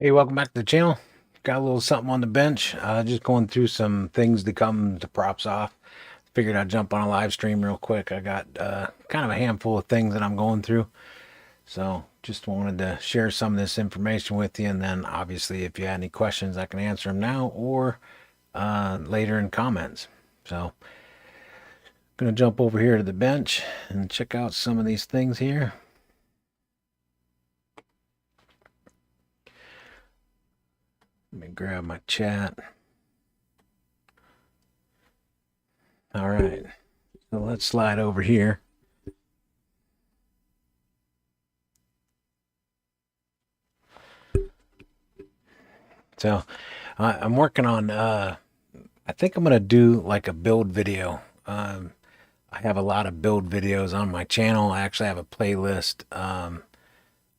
Hey, welcome back to the channel. Got a little something on the bench. Just going through some things to come to PropsOff. Figured I'd jump on a live stream real quick. I got kind of a handful of things that I'm going through. So just wanted to share some of this information with you. And then obviously if you had any questions, I can answer them now or later in comments. So going to jump over here to the bench and check out some of these things here. Let me grab my chat. All right, so let's slide over here. So I'm working on, I think I'm going to do like a build video. I have a lot of build videos on my channel. I actually have a playlist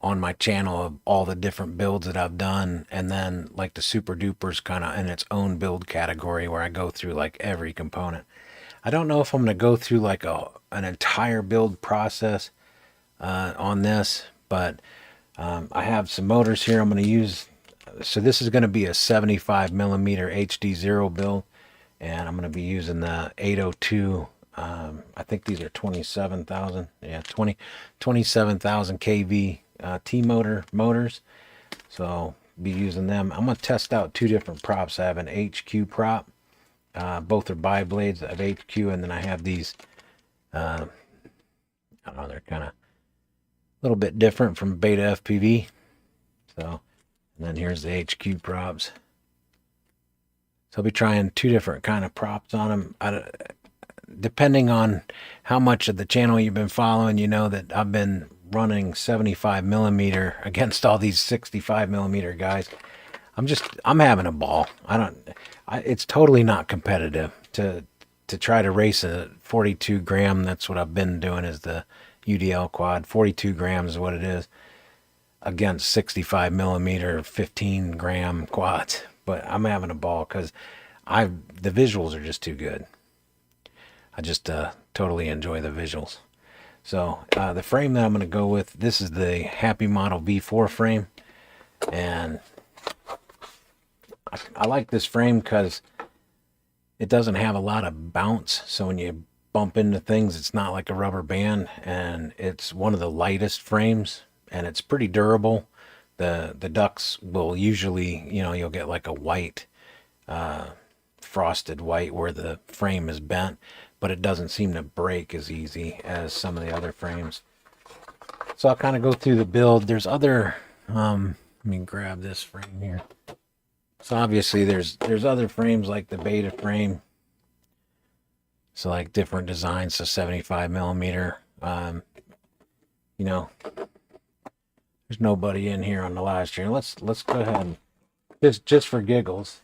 on my channel of all the different builds that I've done. And then like the super dupers kind of in its own build category where I go through like every component. I don't know if I'm going to go through like an entire build process on this, but I have some motors here I'm going to use. So this is going to be a 75 millimeter HD0 build, and I'm going to be using the 802. I think these are 27,000. Yeah, 27,000 kV T motors. So be using them. I'm going to test out two different props. I have an HQ prop. Both are bi-blades of HQ, and then I have these. I don't know. They're kind of a little bit different from Beta FPV. So. And then here's the HQ props. So I'll be trying two different kind of props on them. Depending on how much of the channel you've been following, you know that I've been running 75 millimeter against all these 65 millimeter guys. I'm having a ball. It's totally not competitive to try to race a 42 gram. That's what I've been doing is the UDL quad. 42 grams is what it is against 65 millimeter 15 gram quads. But I'm having a ball because the visuals are just too good. I just totally enjoy the visuals. So the frame that I'm going to go with, this is the Happy Model V4 frame, and I like this frame because it doesn't have a lot of bounce. So when you bump into things, it's not like a rubber band, and it's one of the lightest frames. And it's pretty durable. The ducts will usually, you'll get like a white, frosted white where the frame is bent, but it doesn't seem to break as easy as some of the other frames. So I'll kind of go through the build. There's other, let me grab this frame here. So obviously there's other frames like the Beta frame. So like different designs, so 75 millimeter, there's nobody in here on the live stream. Let's go ahead and just for giggles.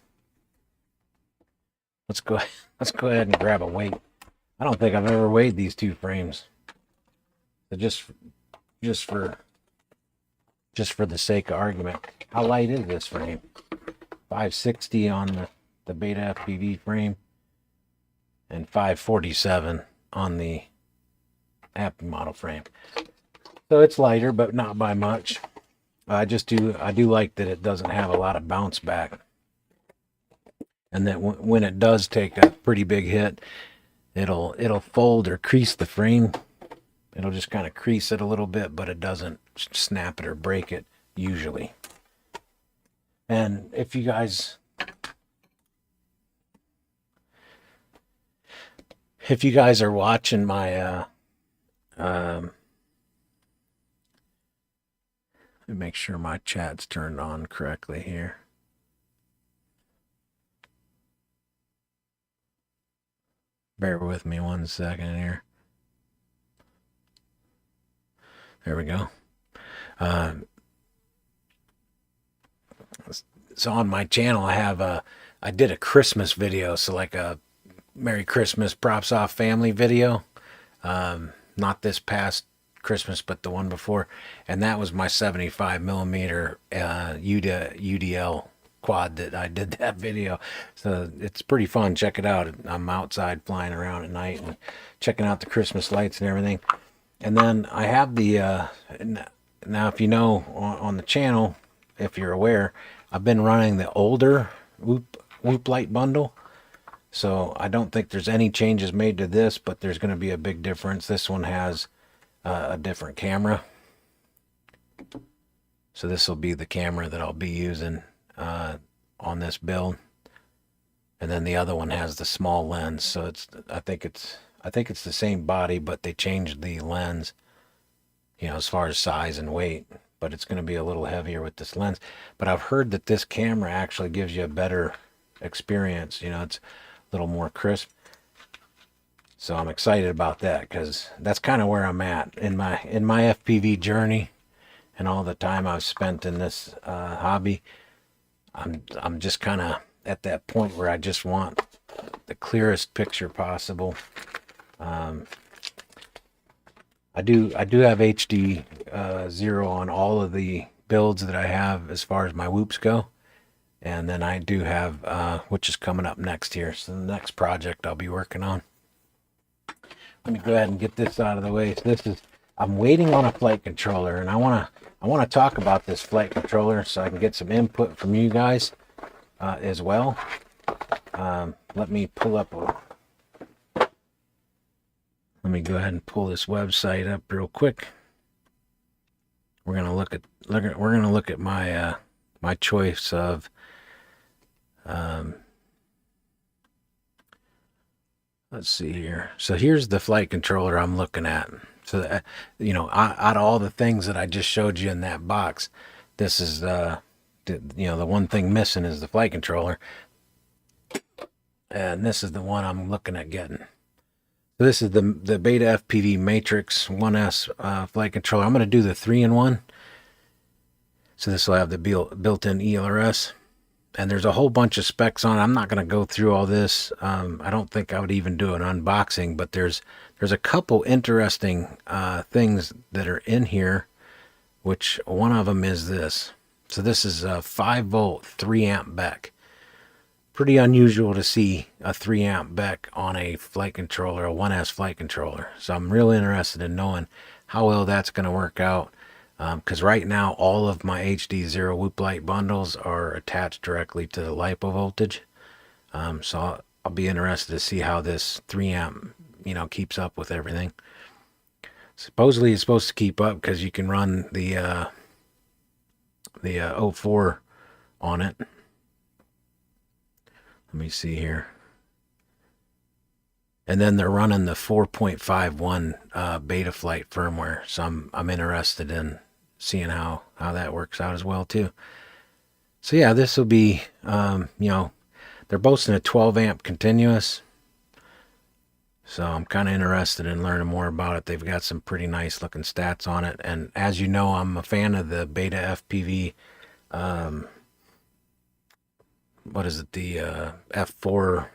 Let's go ahead and grab a weight. I don't think I've ever weighed these two frames. So just for the sake of argument, how light is this frame? 560 on the Beta FPV frame and 547 on the Happy Model frame. So it's lighter, but not by much. I do like that it doesn't have a lot of bounce back, and that when it does take a pretty big hit, it'll fold or crease the frame. It'll just kind of crease it a little bit, but it doesn't snap it or break it usually. And if you guys are watching my let me make sure my chat's turned on correctly here. Bear with me 1 second here. There we go. So on my channel, I did a Christmas video. So like a Merry Christmas PropsOff family video. Not this past Christmas, but the one before, and that was my 75 millimeter UDL quad that I did that video. So it's pretty fun. Check it out. I'm outside flying around at night and checking out the Christmas lights and everything. And then I have the now if you know on the channel, if you're aware, I've been running the older whoop light bundle. So I don't think there's any changes made to this, but there's going to be a big difference. This one has a different camera. So this will be the camera that I'll be using on this build. And then the other one has the small lens. So I think it's the same body, but they changed the lens, you know, as far as size and weight. But it's going to be a little heavier with this lens. But I've heard that this camera actually gives you a better experience. You know, it's a little more crisp. So I'm excited about that, because that's kind of where I'm at in my FPV journey and all the time I've spent in this hobby. I'm just kind of at that point where I just want the clearest picture possible. I do have HD 0 on all of the builds that I have as far as my whoops go. And then I do have, which is coming up next here. So the next project I'll be working on. Let me go ahead and get this out of the way. So I'm waiting on a flight controller, and I want to talk about this flight controller so I can get some input from you guys as well. Let me go ahead and pull this website up real quick. We're gonna look at my my choice of let's see here. So here's the flight controller I'm looking at. So that, you know, out of all the things that I just showed you in that box, this is the one thing missing is the flight controller, and this is the one I'm looking at getting. So this is the Beta FPV Matrix 1S flight controller. I'm going to do the 3-in-1. So this will have the built-in ELRS. And there's a whole bunch of specs on it. I'm not going to go through all this. I don't think I would even do an unboxing, but there's a couple interesting things that are in here, which one of them is this. So this is a 5-volt, 3-amp BEC. Pretty unusual to see a 3-amp BEC on a flight controller, a 1S flight controller. So I'm really interested in knowing how well that's going to work out. Because right now all of my HD 0 whoop light bundles are attached directly to the LiPo voltage. So I'll be interested to see how this 3-amp, you know, keeps up with everything. Supposedly it's supposed to keep up because you can run the 04 on it. Let me see here. And then they're running the 4.51 beta flight firmware. So I'm interested in seeing how that works out as well too. So yeah, this will be, you know, they're boasting a 12-amp continuous. So I'm kind of interested in learning more about it. They've got some pretty nice looking stats on it. And as you know, I'm a fan of the Beta FPV, what is it? The F4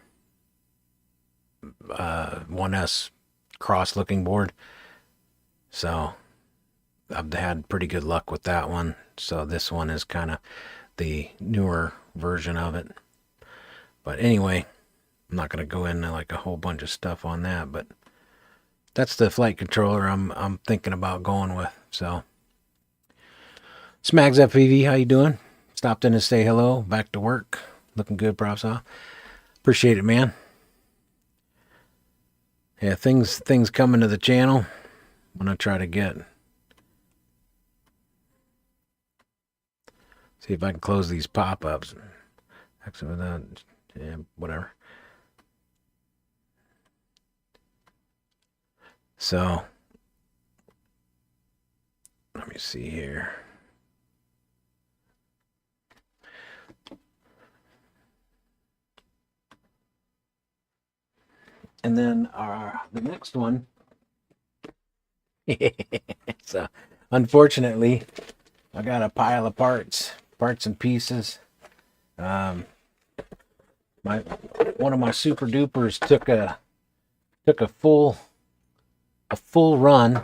1S cross looking board. So I've had pretty good luck with that one. So this one is kind of the newer version of it. But anyway, I'm not going to go into like a whole bunch of stuff on that, but that's the flight controller I'm thinking about going with. So Smags FPV, how you doing? Stopped in to say hello. Back to work. Looking good, PropsOff. Appreciate it, man. Yeah, things coming to the channel. I'm gonna try to see if I can close these pop-ups. Actually, without, yeah, whatever. So let me see here. And then the next one. So unfortunately, I got a pile of parts and pieces. One of my super dupers took a full run.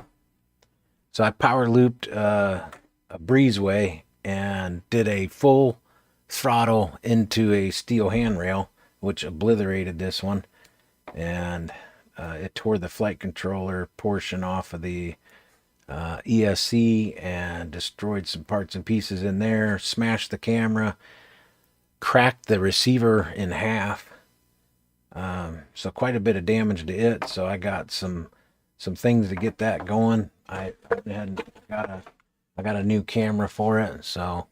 So I power looped a breezeway and did a full throttle into a steel handrail, which obliterated this one. And it tore the flight controller portion off of the ESC and destroyed some parts and pieces in there, smashed the camera, cracked the receiver in half. So quite a bit of damage to it. So I got some things to get that going. I got a new camera for it, so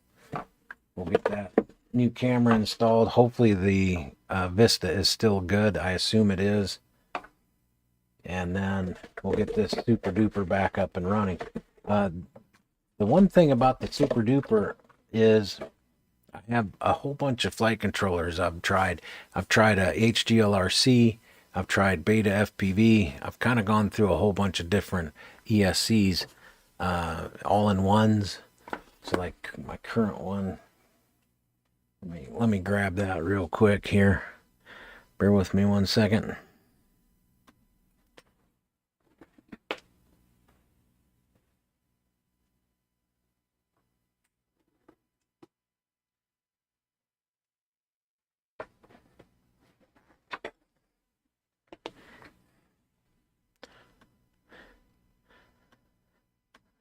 we'll get that new camera installed. Hopefully the Vista is still good. I assume it is. And then we'll get this Super Duper back up and running. The one thing about the Super Duper is I have a whole bunch of flight controllers I've tried. I've tried a HGLRC. I've tried Beta FPV. I've kind of gone through a whole bunch of different ESCs, all-in-ones. So like my current one, let me grab that real quick here. Bear with me one second.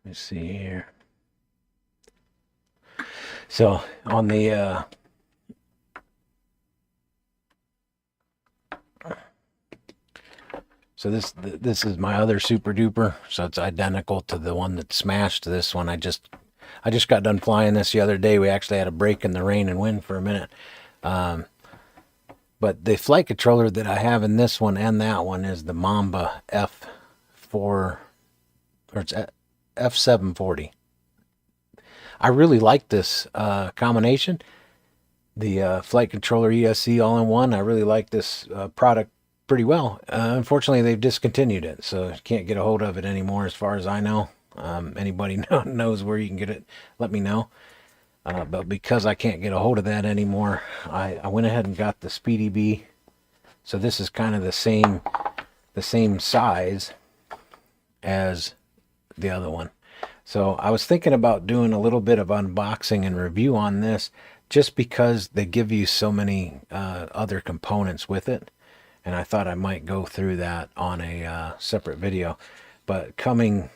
Let's see here. So on the so this is my other Super Duper. So it's identical to the one that smashed. This one I just got done flying this the other day. We actually had a break in the rain and wind for a minute. But the flight controller that I have in this one and that one is the Mamba F4, or it's F740. I really like this combination. The flight controller ESC all-in-one. I really like this product pretty well. Unfortunately, they've discontinued it, so you can't get a hold of it anymore as far as I know. Anybody knows where you can get it, let me know. But because I can't get a hold of that anymore, I went ahead and got the Speedy Bee. So this is kind of the same size as the other one. So I was thinking about doing a little bit of unboxing and review on this, just because they give you so many other components with it. And I thought I might go through that on a separate video. But coming,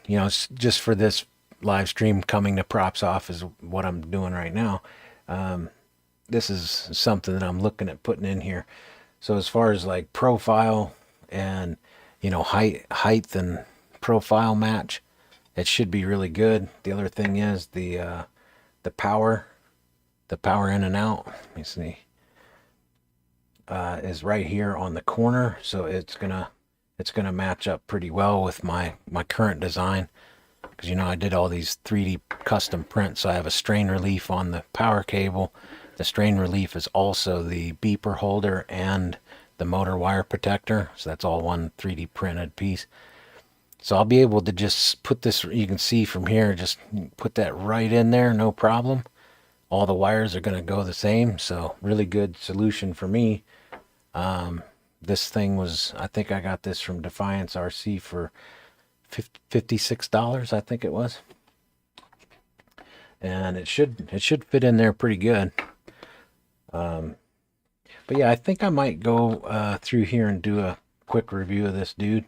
just for this live stream, coming to PropsOff is what I'm doing right now. This is something that I'm looking at putting in here. So as far as like profile and, height and profile match, it should be really good. The other thing is the power in and out. Let me see. Is right here on the corner, so it's gonna match up pretty well with my current design, because I did all these 3D custom prints. So I have a strain relief on the power cable. The strain relief is also the beeper holder and the motor wire protector, so that's all one 3D printed piece. So I'll be able to just put this, you can see from here, just put that right in there, no problem. All the wires are going to go the same, so really good solution for me. This thing was, I think I got this from Defiance RC for $56, I think it was. And it should fit in there pretty good. But yeah, I think I might go through here and do a quick review of this dude.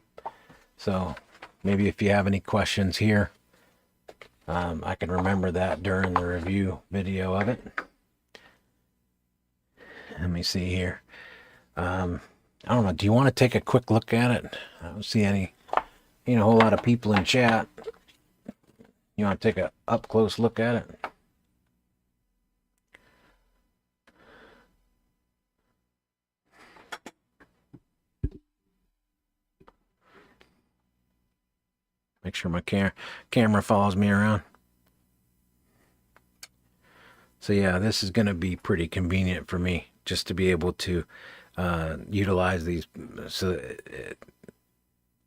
So maybe if you have any questions here, I can remember that during the review video of it. Let me see here. I don't know. Do you want to take a quick look at it? I don't see a whole lot of people in chat. You want to take a up close look at it? Make sure my camera follows me around. So yeah, this is going to be pretty convenient for me, just to be able to utilize these. So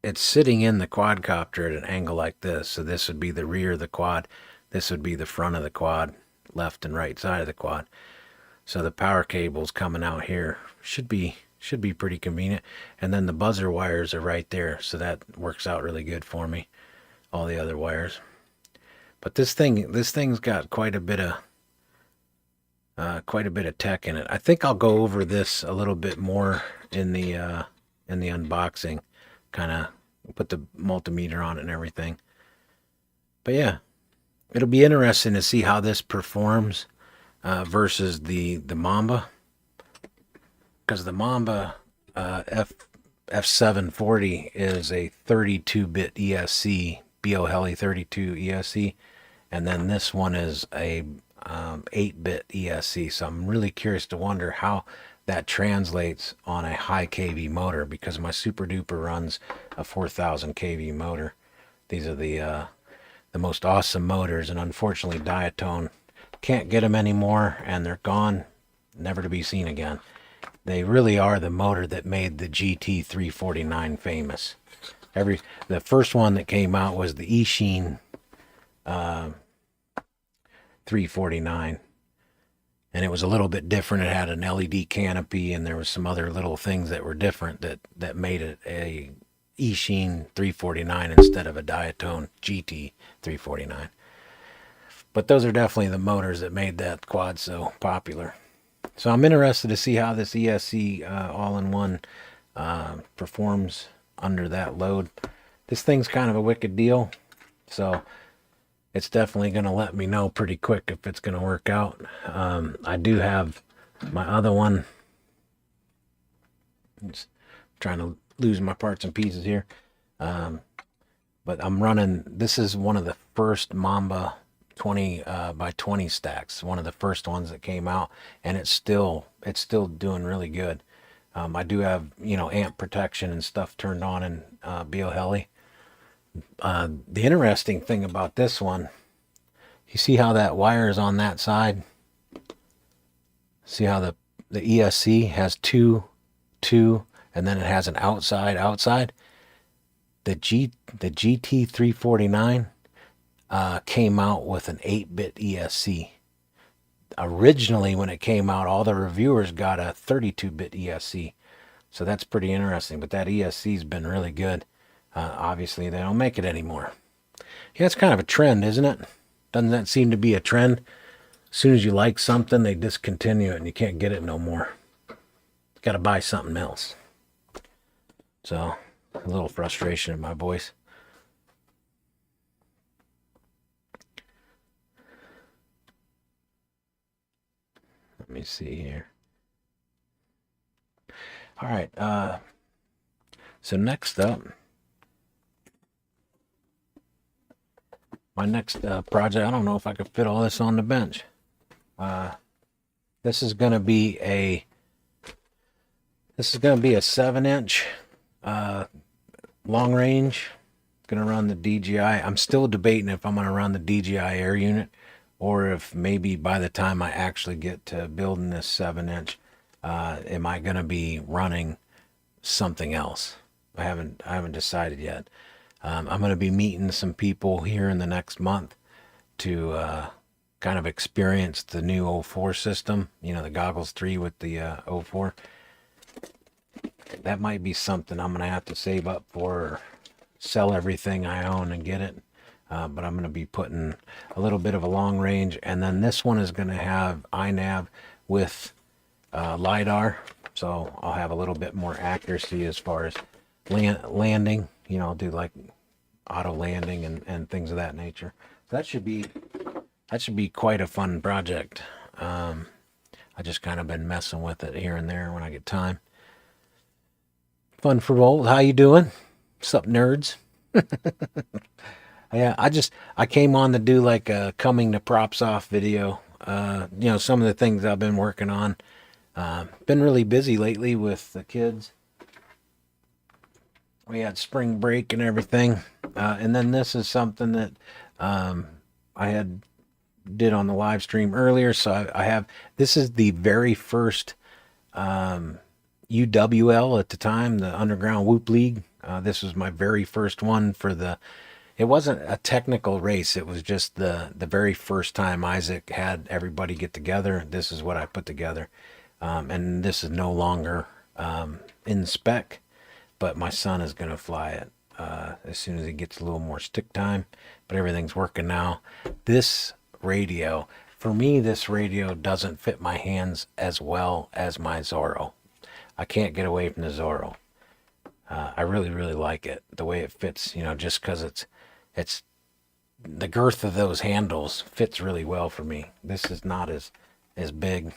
it's sitting in the quadcopter at an angle like this. So this would be the rear of the quad. This would be the front of the quad, left and right side of the quad. So the power cables coming out here should be pretty convenient. And then the buzzer wires are right there, so that works out really good for me. All the other wires. But this thing's got quite a bit of tech in it. I think I'll go over this a little bit more in the unboxing, kind of put the multimeter on it and everything. But yeah, it'll be interesting to see how this performs versus the Mamba, because the Mamba F740 is a 32-bit ESC, BO Heli 32 ESC, and then this one is a 8-bit ESC. So I'm really curious to wonder how that translates on a high kV motor, because my Super Duper runs a 4000 kV motor. These are the most awesome motors, and unfortunately Diatone can't get them anymore, and they're gone, never to be seen again. They really are the motor that made the GT349 famous. The first one that came out was the Eachine 349, and it was a little bit different. It had an LED canopy, and there was some other little things that were different that made it a Eachine 349 instead of a Diatone GT 349. But those are definitely the motors that made that quad so popular. So I'm interested to see how this ESC all-in-one performs under that load. This thing's kind of a wicked deal, so it's definitely going to let me know pretty quick if it's going to work out. I do have my other one. I'm just trying to lose my parts and pieces here. But I'm running, this is one of the first Mamba 20 by 20 stacks, one of the first ones that came out, and it's still doing really good. I do have, amp protection and stuff turned on in BO Heli. The interesting thing about this one, you see how that wire is on that side? See how the ESC has two, and then it has an outside. The GT349 came out with an 8-bit ESC. Originally, when it came out, all the reviewers got a 32-bit ESC. So that's pretty interesting. But that ESC's been really good. Obviously, they don't make it anymore. Yeah, it's kind of a trend, isn't it? Doesn't that seem to be a trend? As soon as you like something, they discontinue it and you can't get it no more. Got to buy something else. So, a little frustration in my voice. Let me see here. All right. So next up, my next project, I don't know if I could fit all this on the bench. This is going to be a 7-inch long range. Going to run the DJI. I'm still debating if I'm going to run the DJI Air unit, or if maybe by the time I actually get to building this 7-inch, am I going to be running something else? I haven't decided yet. I'm going to be meeting some people here in the next month to kind of experience the new 04 system. The Goggles 3 with the 04. That might be something I'm going to have to save up for, or sell everything I own and get it. But I'm going to be putting a little bit of a long range, and then this one is going to have iNav with LiDAR, so I'll have a little bit more accuracy as far as landing. I'll do like auto landing and things of that nature. So that should be quite a fun project. I just kind of been messing with it here and there when I get time. Fun for both. How you doing? What's up, nerds? Yeah, I came on to do like a coming to PropsOff video. Some of the things I've been working on. Been really busy lately with the kids. We had spring break and everything. And then this is something that I had did on the live stream earlier. So I have, this is the very first UWL at the time, the Underground Whoop League. This was my very first one for it wasn't a technical race. It was just the very first time Isaac had everybody get together. This is what I put together. And this is no longer in spec, but my son is going to fly it as soon as he gets a little more stick time. But everything's working now. This radio, for me, this radio doesn't fit my hands as well as my Zorro. I can't get away from the Zorro. I really, really like it, the way it fits, just because it's the girth of those handles fits really well for me. This is not as big,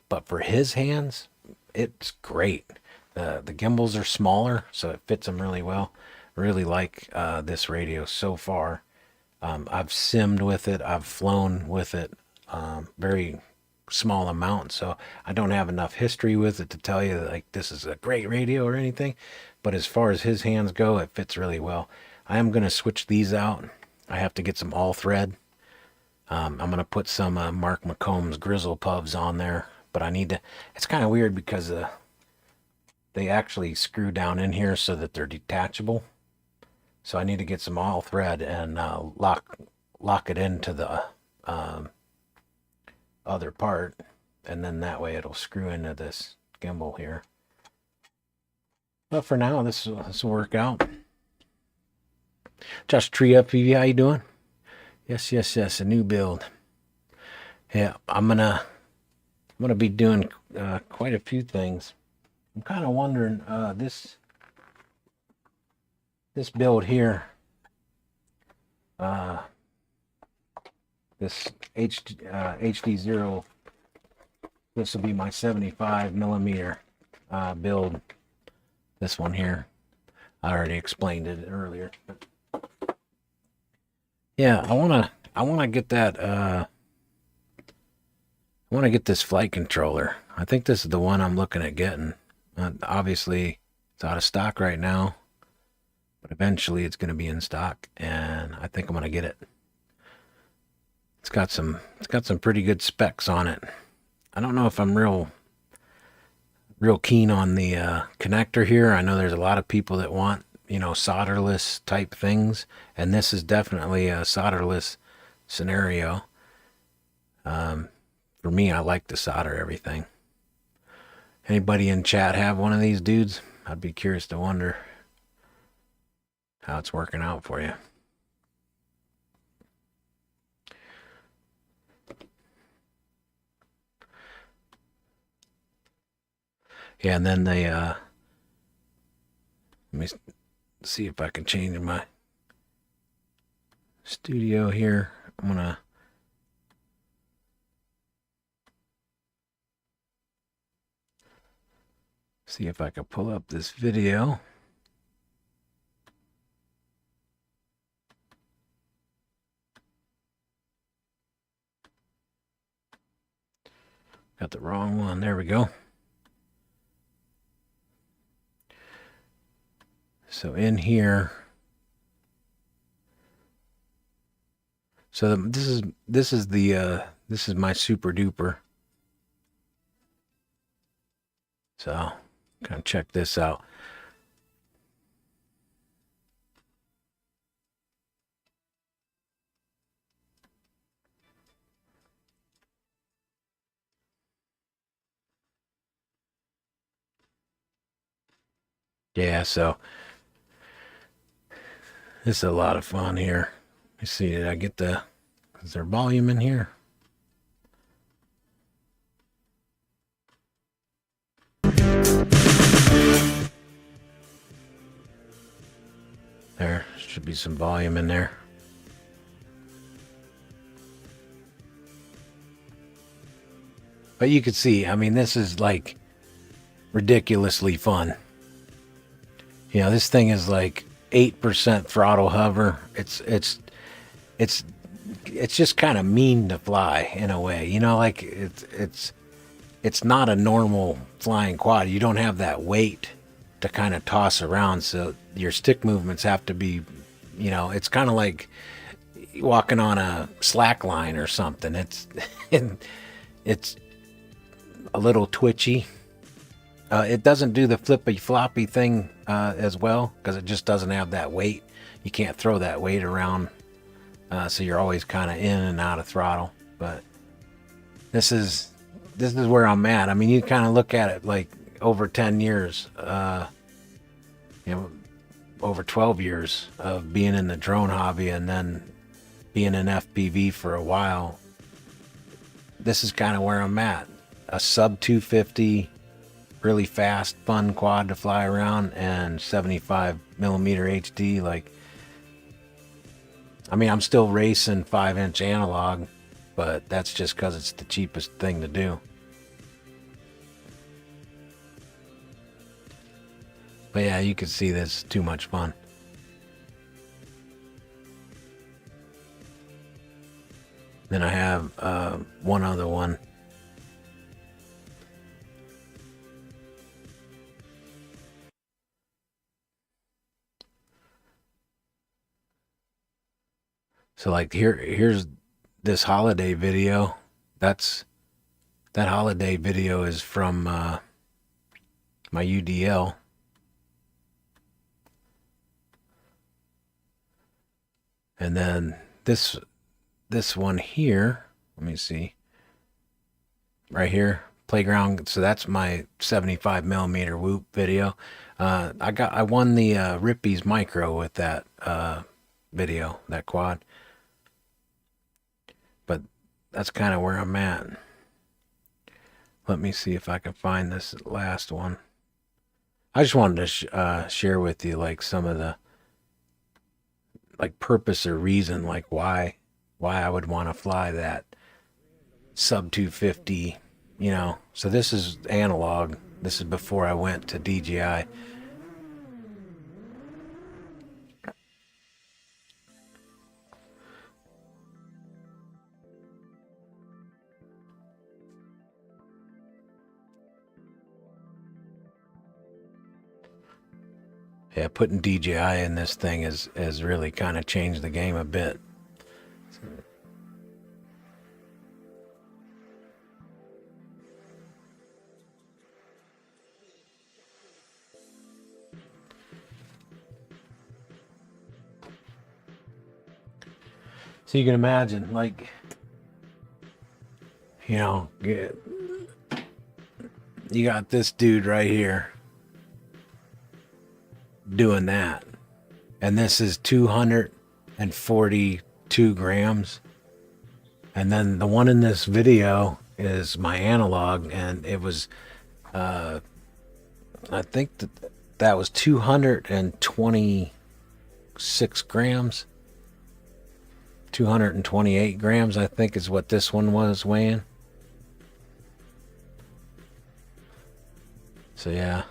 but for his hands, it's great. The gimbals are smaller, so it fits him really well. Really like this radio so far. I've simmed with it. I've flown with it. Very small amount, so I don't have enough history with it to tell you that, like, this is a great radio or anything. But as far as his hands go, it fits really well. I am going to switch these out. I have to get some all thread. I'm going to put some Mark McComb's Grizzle Pubs on there, but I need to, it's kind of weird because they actually screw down in here so that they're detachable. So I need to get some all thread and lock it into the other part, and then that way it'll screw into this gimbal here. But for now, this will work out. Josh Tree Up PV, how you doing? Yes, a new build. Yeah, I'm gonna be doing quite a few things. I'm kind of wondering this build here, this HD0, this will be my 75 millimeter build. This one here, I already explained it earlier. But yeah, I wanna get that. I want to get this flight controller. I think this is the one I'm looking at getting. Obviously, it's out of stock right now, but eventually it's going to be in stock, and I think I'm going to get it. It's got some pretty good specs on it. I don't know if I'm real keen on the connector here. I know there's a lot of people that want, solderless type things, and this is definitely a solderless scenario. For me, I like to solder everything. Anybody in chat have one of these dudes? I'd be curious to wonder how it's working out for you. Yeah, and then they let me see if I can change my studio here. I'm gonna see if I can pull up this video. Got the wrong one. There we go. So in here, so this is my super duper. So kind of check this out. Yeah, so this is a lot of fun here. Let me see, did I get is there volume in here? There should be some volume in there. But you can see, I mean, this is like ridiculously fun. This thing is like 8% throttle hover. It's just kind of mean to fly in a way. Like it's not a normal flying quad. You don't have that weight to kind of toss around, so your stick movements have to be, it's kind of like walking on a slack line or something. It's a little twitchy. It doesn't do the flippy floppy thing as well, because it just doesn't have that weight. You can't throw that weight around, so you're always kind of in and out of throttle. But this is where I'm at. I mean, you kind of look at it like over 10 years, over 12 years of being in the drone hobby and then being in FPV for a while. This is kind of where I'm at. A sub 250, really fast, fun quad to fly around, and 75 millimeter HD. Like, I mean, I'm still racing 5-inch analog, but that's just because it's the cheapest thing to do. But yeah, you can see this is too much fun. Then I have one other one. So like here's this holiday video. That holiday video is from my UDL. And then this one here, let me see. Right here, playground. So that's my 75mm whoop video. I won the Rippy's Micro with that video, that quad. But that's kind of where I'm at. Let me see if I can find this last one. I just wanted to share with you like some of the like purpose or reason, like why I would want to fly that sub 250, you know. So this is analog. This is before I went to DJI. Yeah, putting DJI in this thing has really kind of changed the game a bit. So you can imagine, like, you know, you got this dude right here doing that. And this is 242 grams. And then the one in this video is my analog, and it was, I think that was 226 grams. 228 grams, I think, is what this one was weighing. So yeah.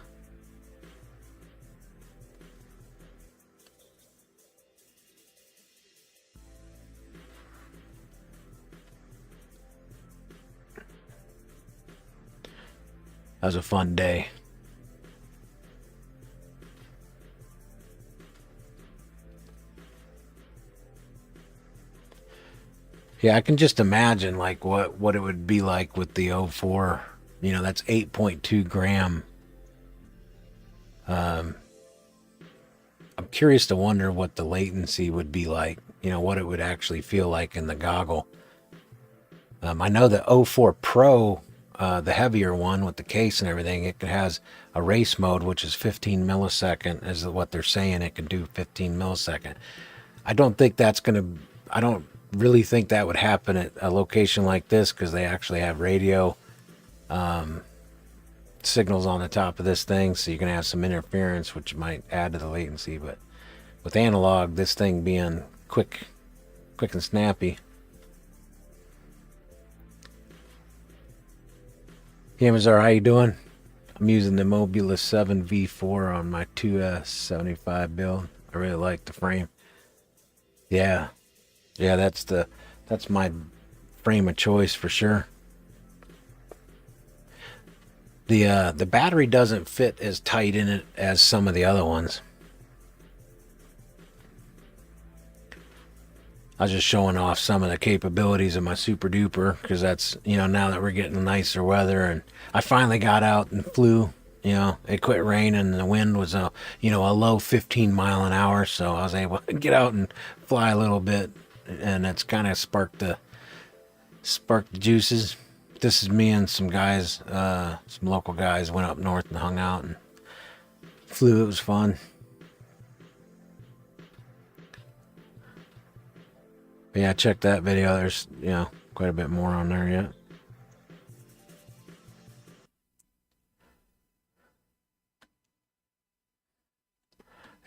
That was a fun day. Yeah, I can just imagine like what it would be like with the 04. You know, that's 8.2 gram. I'm curious to wonder what the latency would be like. You know, what it would actually feel like in the goggle. I know the 04 Pro, the heavier one with the case and everything, it has a race mode, which is 15 millisecond, is what they're saying. It can do 15 millisecond. I don't think that's going to, I don't really think that would happen at a location like this, because they actually have radio signals on the top of this thing, so you're going to have some interference, which might add to the latency. But with analog, this thing being quick and snappy. Yamazar, how you doing? I'm using the Mobulus 7 V4 on my 2S75 build. I really like the frame. Yeah, that's my frame of choice for sure. The battery doesn't fit as tight in it as some of the other ones. I was just showing off some of the capabilities of my Super Duper, because that's, you know, now that we're getting nicer weather, and I finally got out and flew. You know, it quit raining and the wind was a low 15 mile an hour, so I was able to get out and fly a little bit, and it's kind of sparked the juices. This is me and some guys, some local guys, went up north and hung out and flew. It was fun. But yeah, check that video. There's, you know, quite a bit more on there yet.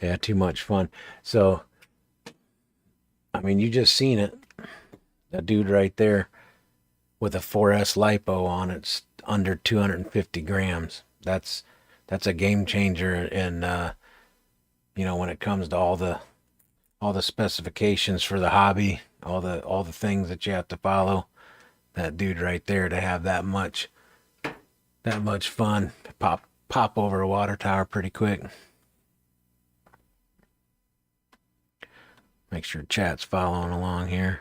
Yeah, too much fun. So mean, you just seen it. That dude right there with a 4S lipo on it's under 250 grams. That's a game changer in when it comes to all the specifications for the hobby, all the things that you have to follow. That dude right there to have that much fun. Pop over a water tower pretty quick. Make sure chat's following along here.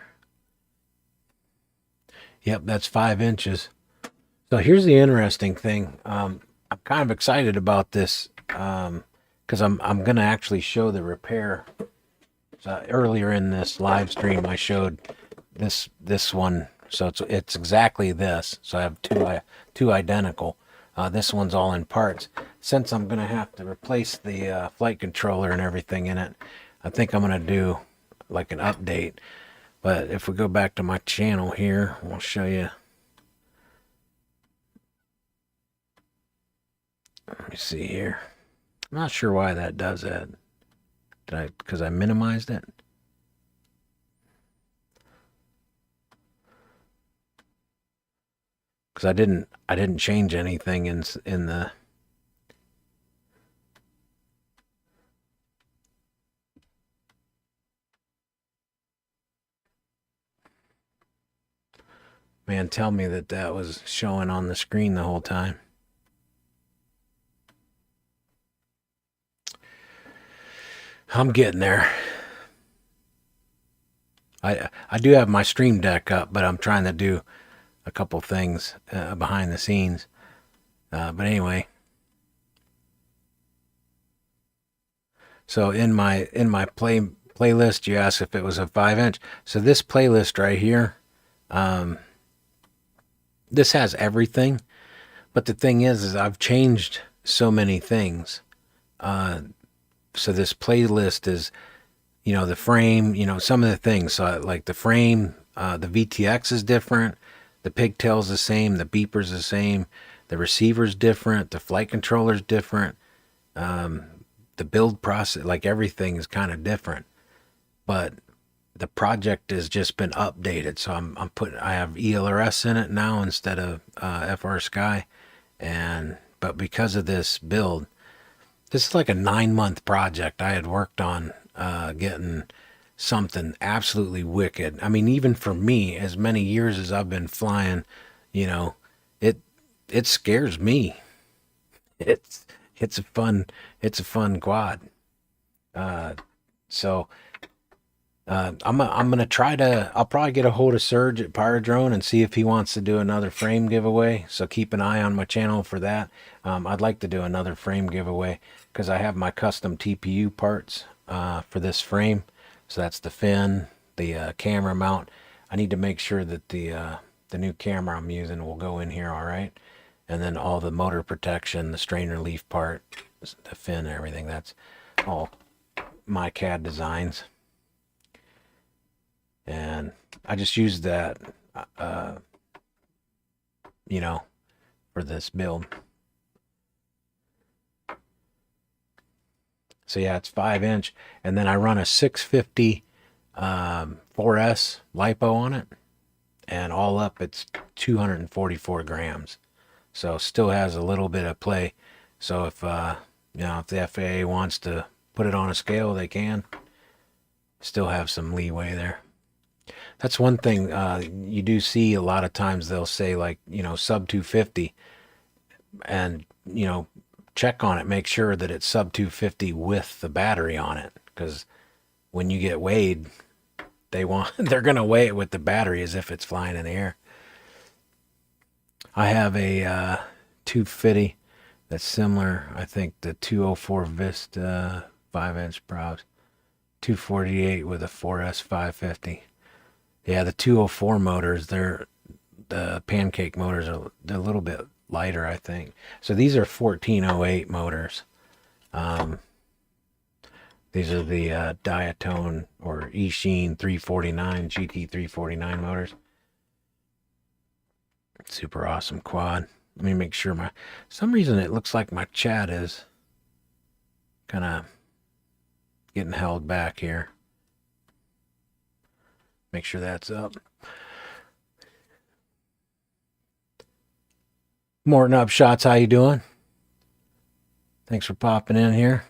Yep, that's 5 inches. So here's the interesting thing. I'm kind of excited about this because I'm gonna actually show the repair. So earlier in this live stream, I showed this one. So it's exactly this. So I have two identical. This one's all in parts. Since I'm gonna have to replace the flight controller and everything in it, I think I'm gonna do like an update. But if we go back to my channel here, we'll show you. Let me see here. I'm not sure why that does that. Because I minimized it? Because I didn't change anything in the. Man, tell me that was showing on the screen the whole time. I'm getting there. I do have my stream deck up, but I'm trying to do a couple things behind the scenes. But anyway, so in my playlist, you asked if it was a 5-inch. So this playlist right here, this has everything. But the thing is I've changed so many things. So this playlist is, the frame, some of the things. So like the frame, the VTX is different. The pigtail's the same. The beeper's the same. The receiver's different. The flight controller's different. The build process, like everything is kind of different. But the project has just been updated. So I have ELRS in it now instead of FR Sky. But because of this build, this is like a 9-month project I had worked on getting something absolutely wicked. I mean, even for me, as many years as I've been flying, it scares me. It's a fun quad. So I'm gonna I'll probably get a hold of Serge at Pyrodrone and see if he wants to do another frame giveaway. So keep an eye on my channel for that. I'd like to do another frame giveaway because I have my custom TPU parts for this frame. So that's the fin, the camera mount. I need to make sure that the new camera I'm using will go in here all right. And then all the motor protection, the strain relief part, the fin, everything, that's all my CAD designs. And I just used that, for this build. So yeah, it's 5-inch. And then I run a 650 4S lipo on it. And all up, it's 244 grams. So still has a little bit of play. So if, if the FAA wants to put it on a scale, they can. Still have some leeway there. That's one thing you do see a lot of times. They'll say like, sub 250 and, check on it. Make sure that it's sub 250 with the battery on it. Because when you get weighed, they're going to weigh it with the battery as if it's flying in the air. I have a 250 that's similar. I think the 204 Vista 5-inch props. 248 with a 4S 550. Yeah, the 204 motors, the pancake motors they're a little bit lighter, I think. So these are 1408 motors. These are the Diatone or Eachine 349 GT 349 motors. Super awesome quad. Let me make sure some reason it looks like my chat is kind of getting held back here. Make sure that's up. Morton Upshots, how you doing? Thanks for popping in here.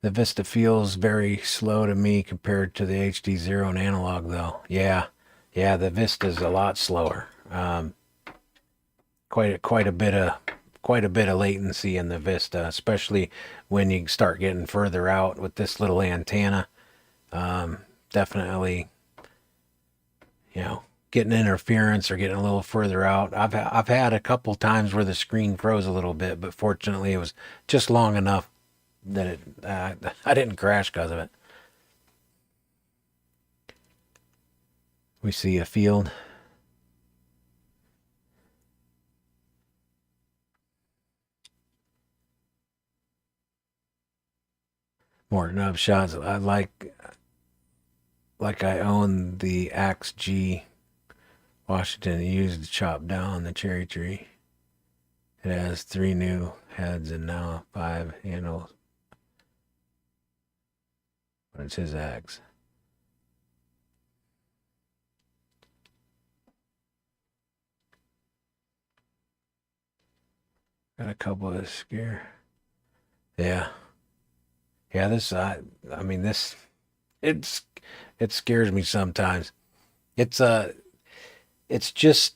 The Vista feels very slow to me compared to the HD0 and analog, though. Yeah, the Vista's a lot slower. Quite a bit of latency in the Vista, especially when you start getting further out with this little antenna. Definitely, getting interference or getting a little further out. I've had a couple times where the screen froze a little bit, but fortunately it was just long enough that I didn't crash because of it. We see a field. Morton Upshots. I like I own the Axe G Washington used to chop down the cherry tree. It has 3 new heads and now 5 handles. But it's his axe. Got a couple of scare. Yeah. Yeah, this I mean this it scares me sometimes. It's it's just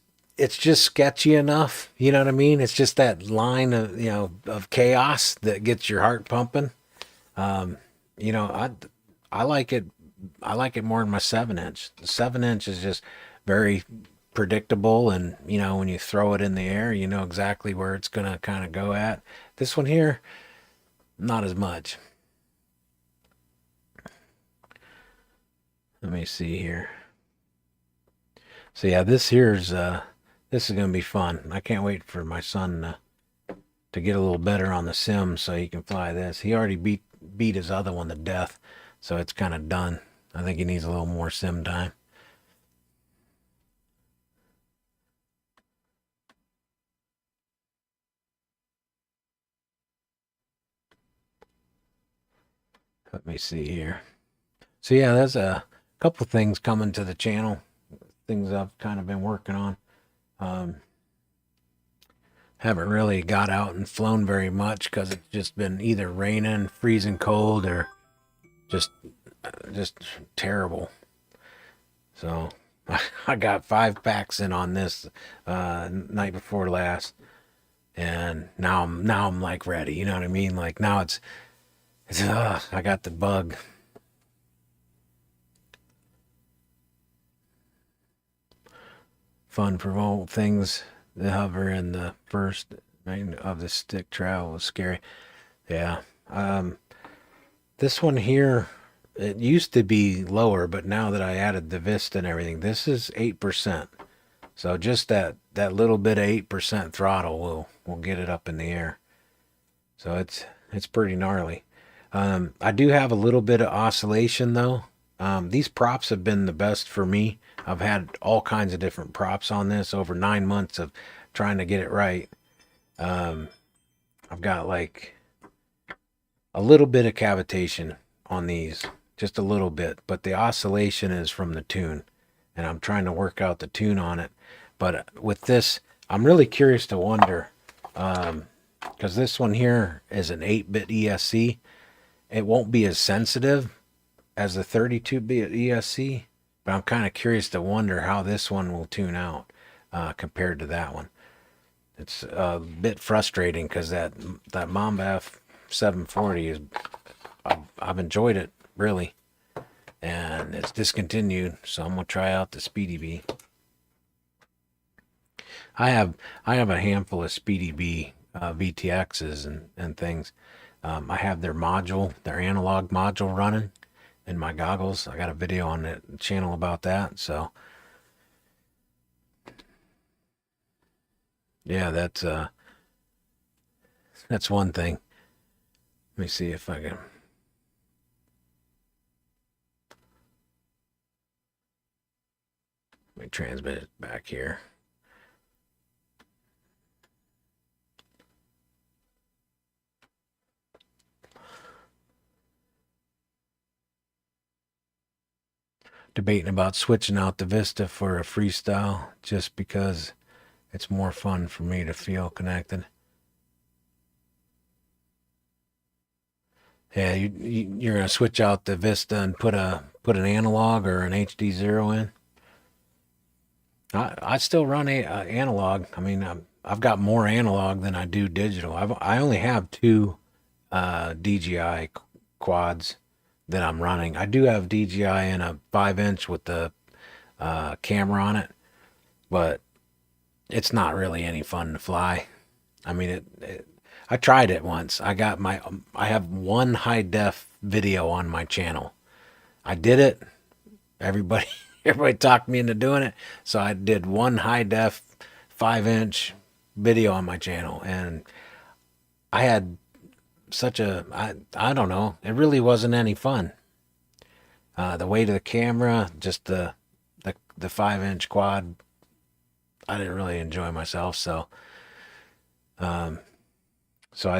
sketchy enough, you know what I mean? It's just that line of, of chaos that gets your heart pumping. Um, you know, I like it more than my 7-inch. The 7-inch is just very predictable, and when you throw it in the air, you know exactly where it's gonna kind of go at. This one here, not as much. Let me see here. So yeah, this is gonna be fun. I can't wait for my son to get a little better on the sim so he can fly this. He already beat his other one to death, so it's kind of done. I think he needs a little more sim time. Let me see here. So yeah, there's a couple things coming to the channel. Things I've kind of been working on. Haven't really got out and flown very much because it's just been either raining, freezing cold, or just terrible. So I got 5 packs in on this night before last, and now I'm like ready. You know what I mean? Like now it's I got the bug. Fun for all things. The hover in the first of the stick travel was scary. Yeah. This one here, it used to be lower, but now that I added the Vista and everything, this is 8%. So just that little bit of 8% throttle will get it up in the air. So it's pretty gnarly. I do have a little bit of oscillation though. These props have been the best for me. I've had all kinds of different props on this over 9 months of trying to get it right. I've got like a little bit of cavitation on these, just a little bit, but the oscillation is from the tune, and I'm trying to work out the tune on it. But with this, I'm really curious to wonder, because this one here is an 8-bit ESC. It won't be as sensitive as the 32-bit ESC, but I'm kind of curious to wonder how this one will tune out compared to that one. It's a bit frustrating because that Mamba F740 is I've enjoyed it really, and it's discontinued, so I'm gonna try out the Speedy B. I have a handful of Speedy B VTXs and things. I have their analog module running in my goggles. I got a video on the channel about that. So yeah, that's one thing. Let me see if I can. Let me transmit it back here. debating about switching out the Vista for a freestyle just because it's more fun for me to feel connected. Yeah, you're gonna switch out the Vista and put an analog or an HD0 in. I still run analog. I mean, I've got more analog than I do digital. I only have two DJI quads that I'm running. I do have DJI in a 5-inch with the camera on it, but it's not really any fun to fly. I mean, I tried it once. I have one high def video on my channel. I did it. Everybody, everybody talked me into doing it. So I did one high def 5-inch video on my channel, and I had I don't know. It really wasn't any fun. The weight of the camera, just the 5-inch quad, I didn't really enjoy myself. So I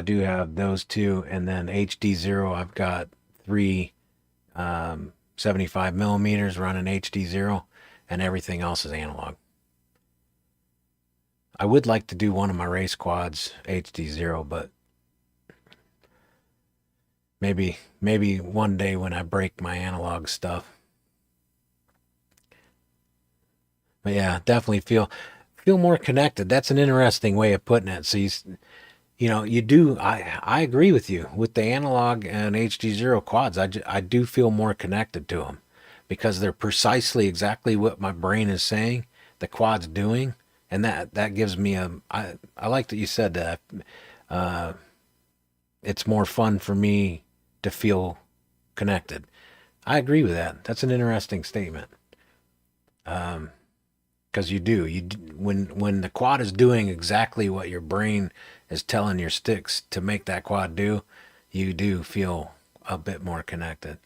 do have those two, and then HD0. I've got three 75 millimeters running HD0, and everything else is analog. I would like to do one of my race quads HD0, but maybe one day when I break my analog stuff. But yeah, definitely feel more connected. That's an interesting way of putting it. So you do. I agree with you with the analog and HD0 quads. I do feel more connected to them because they're precisely exactly what my brain is saying the quad's doing, and that gives me I like that you said that. It's more fun for me to feel connected. I agree with that. That's an interesting statement. Because when the quad is doing exactly what your brain is telling your sticks to make that quad do, you do feel a bit more connected.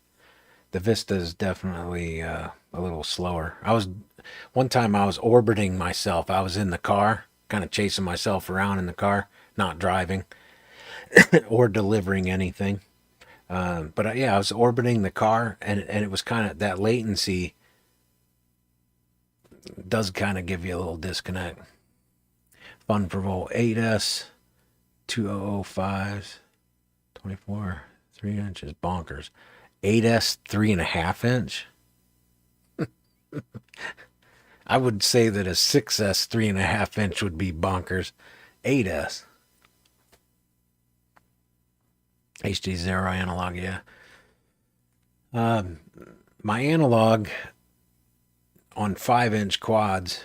The Vista is definitely a little slower. One time I was orbiting myself. I was in the car, kind of chasing myself around in the car, not driving or delivering anything. But yeah, I was orbiting the car, and it was kind of that latency does kind of give you a little disconnect. Fun for Volt 8S 2005s 24 3 inches bonkers. 8S 3.5 inch. I would say that a 6S 3.5 inch would be bonkers. 8S HD0 analog, yeah. My analog on 5-inch quads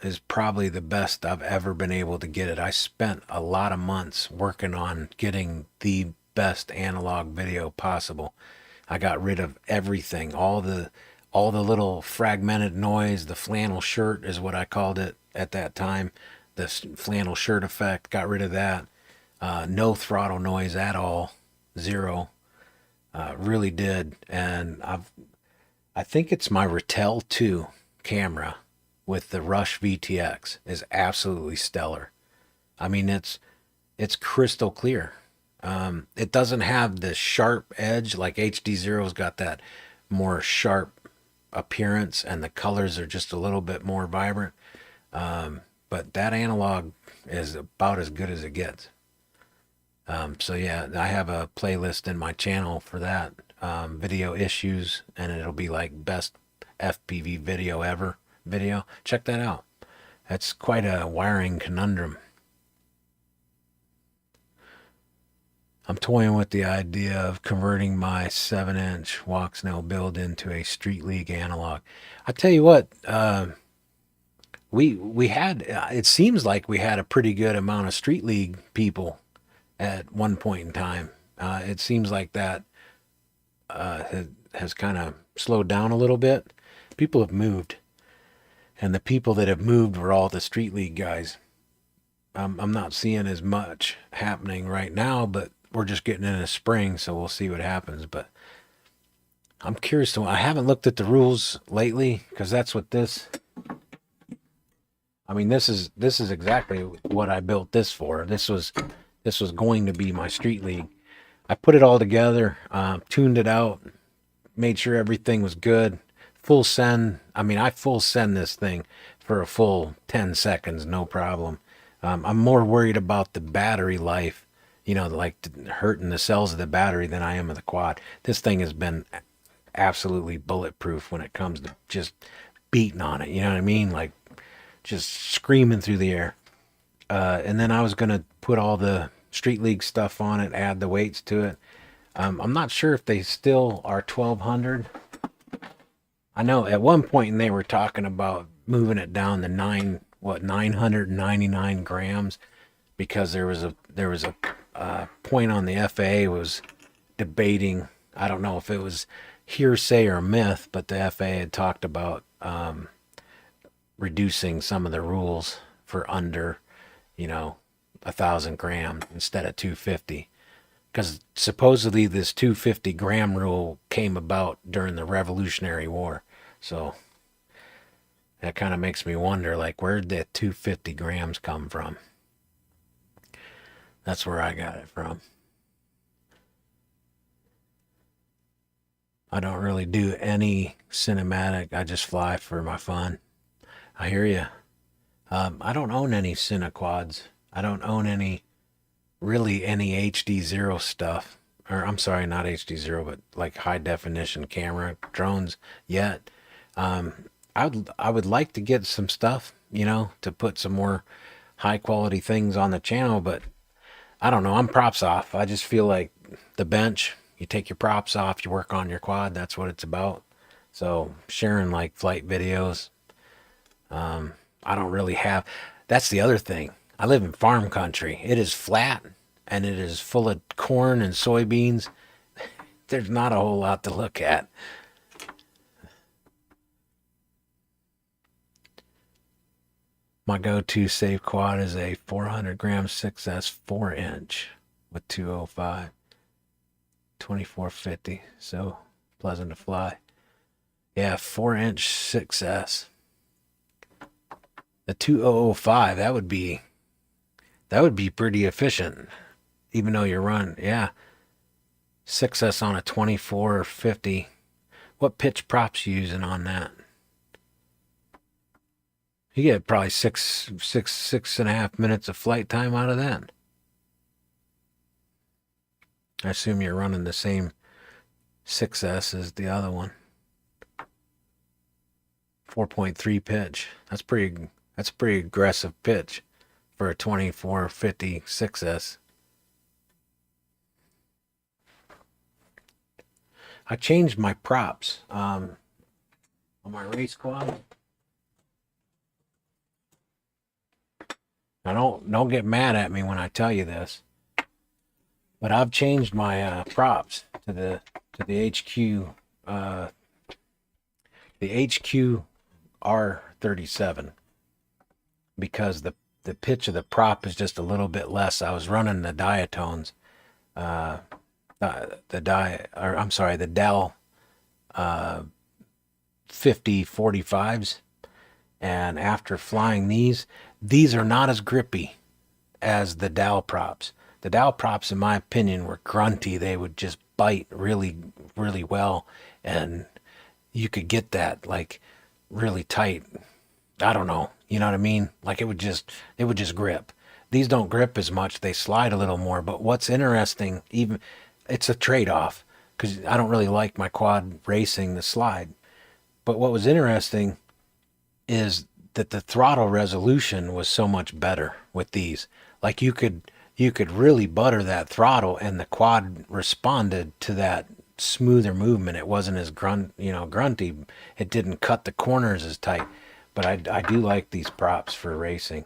is probably the best I've ever been able to get it. I spent a lot of months working on getting the best analog video possible. I got rid of everything, all the little fragmented noise. The flannel shirt is what I called it at that time. The flannel shirt effect, got rid of that. No throttle noise at all, zero. Really did, and I think it's my Ratel 2 camera with the Rush VTX is absolutely stellar. I mean, it's crystal clear. It doesn't have the sharp edge like HD0's got that more sharp appearance, and the colors are just a little bit more vibrant. But that analog is about as good as it gets. So yeah, I have a playlist in my channel for that, video issues, and it'll be like best FPV video ever video. Check that out. That's quite a wiring conundrum. I'm toying with the idea of converting my 7-inch Walksnail build into a Street League analog. I tell you what, we had, it seems like we had a pretty good amount of Street League people at one point in time. It seems like that has kind of slowed down a little bit. People have moved, and the people that have moved were all the Street League guys. I'm not seeing as much happening right now, but we're just getting into spring, so we'll see what happens. But I'm curious I haven't looked at the rules lately, because that's what this, I mean, this is exactly what I built this for. This was going to be my Street League. I put it all together, tuned it out, made sure everything was good, full send. I mean, I full send this thing for a full 10 seconds, no problem. I'm more worried about the battery life, you know, like hurting the cells of the battery than I am of the quad. This thing has been absolutely bulletproof when it comes to just beating on it. You know what I mean? Like just screaming through the air. And then I was going to put all the Street League stuff on it, add the weights to it. I'm not sure if they still are 1200. I know at one point they were talking about moving it down to 999 grams, because there was a point on the FAA was debating. I don't know if it was hearsay or myth, but the FAA had talked about reducing some of the rules for under, 1,000 grams instead of 250. Because supposedly this 250-gram rule came about during the Revolutionary War. So that kind of makes me wonder, like, where did that 250 grams come from? That's where I got it from. I don't really do any cinematic. I just fly for my fun. I hear you. I don't own any Cinequads. I don't own any HD0 stuff. Or I'm sorry, not HD0, but like high definition camera drones yet. I would like to get some stuff, to put some more high quality things on the channel, but I don't know. I'm PropsOff. I just feel like the bench, you take your props off, you work on your quad. That's what it's about. So sharing like flight videos, I don't really have. That's the other thing. I live in farm country. It is flat and it is full of corn and soybeans. There's not a whole lot to look at. My go-to safe quad is a 400-gram 6S 4-inch with 205, 2450. So pleasant to fly. Yeah, 4-inch 6S. The 2005, that would be pretty efficient, even though you're running, yeah, 6S on a 2450. What pitch props you using on that? You get probably six and a half minutes of flight time out of that. I assume you're running the same 6S as the other one. 4.3 pitch. That's pretty aggressive pitch for a 2450 6S. I changed my props on my race quad. Now don't get mad at me when I tell you this, but I've changed my props to the HQ the HQ R37 because the pitch of the prop is just a little bit less. I was running the diatones, the Dell 5045s, and after flying these are not as grippy as the Dow props. The Dow props, in my opinion, were grunty. They would just bite really, really well, and you could get that like really tight. I don't know. You know what I mean? Like it would just grip. These don't grip as much. They slide a little more. But what's interesting, even it's a trade-off because I don't really like my quad racing the slide. But what was interesting is that the throttle resolution was so much better with these. Like you could really butter that throttle and the quad responded to that smoother movement. It wasn't as grunty. It didn't cut the corners as tight. But I do like these props for racing.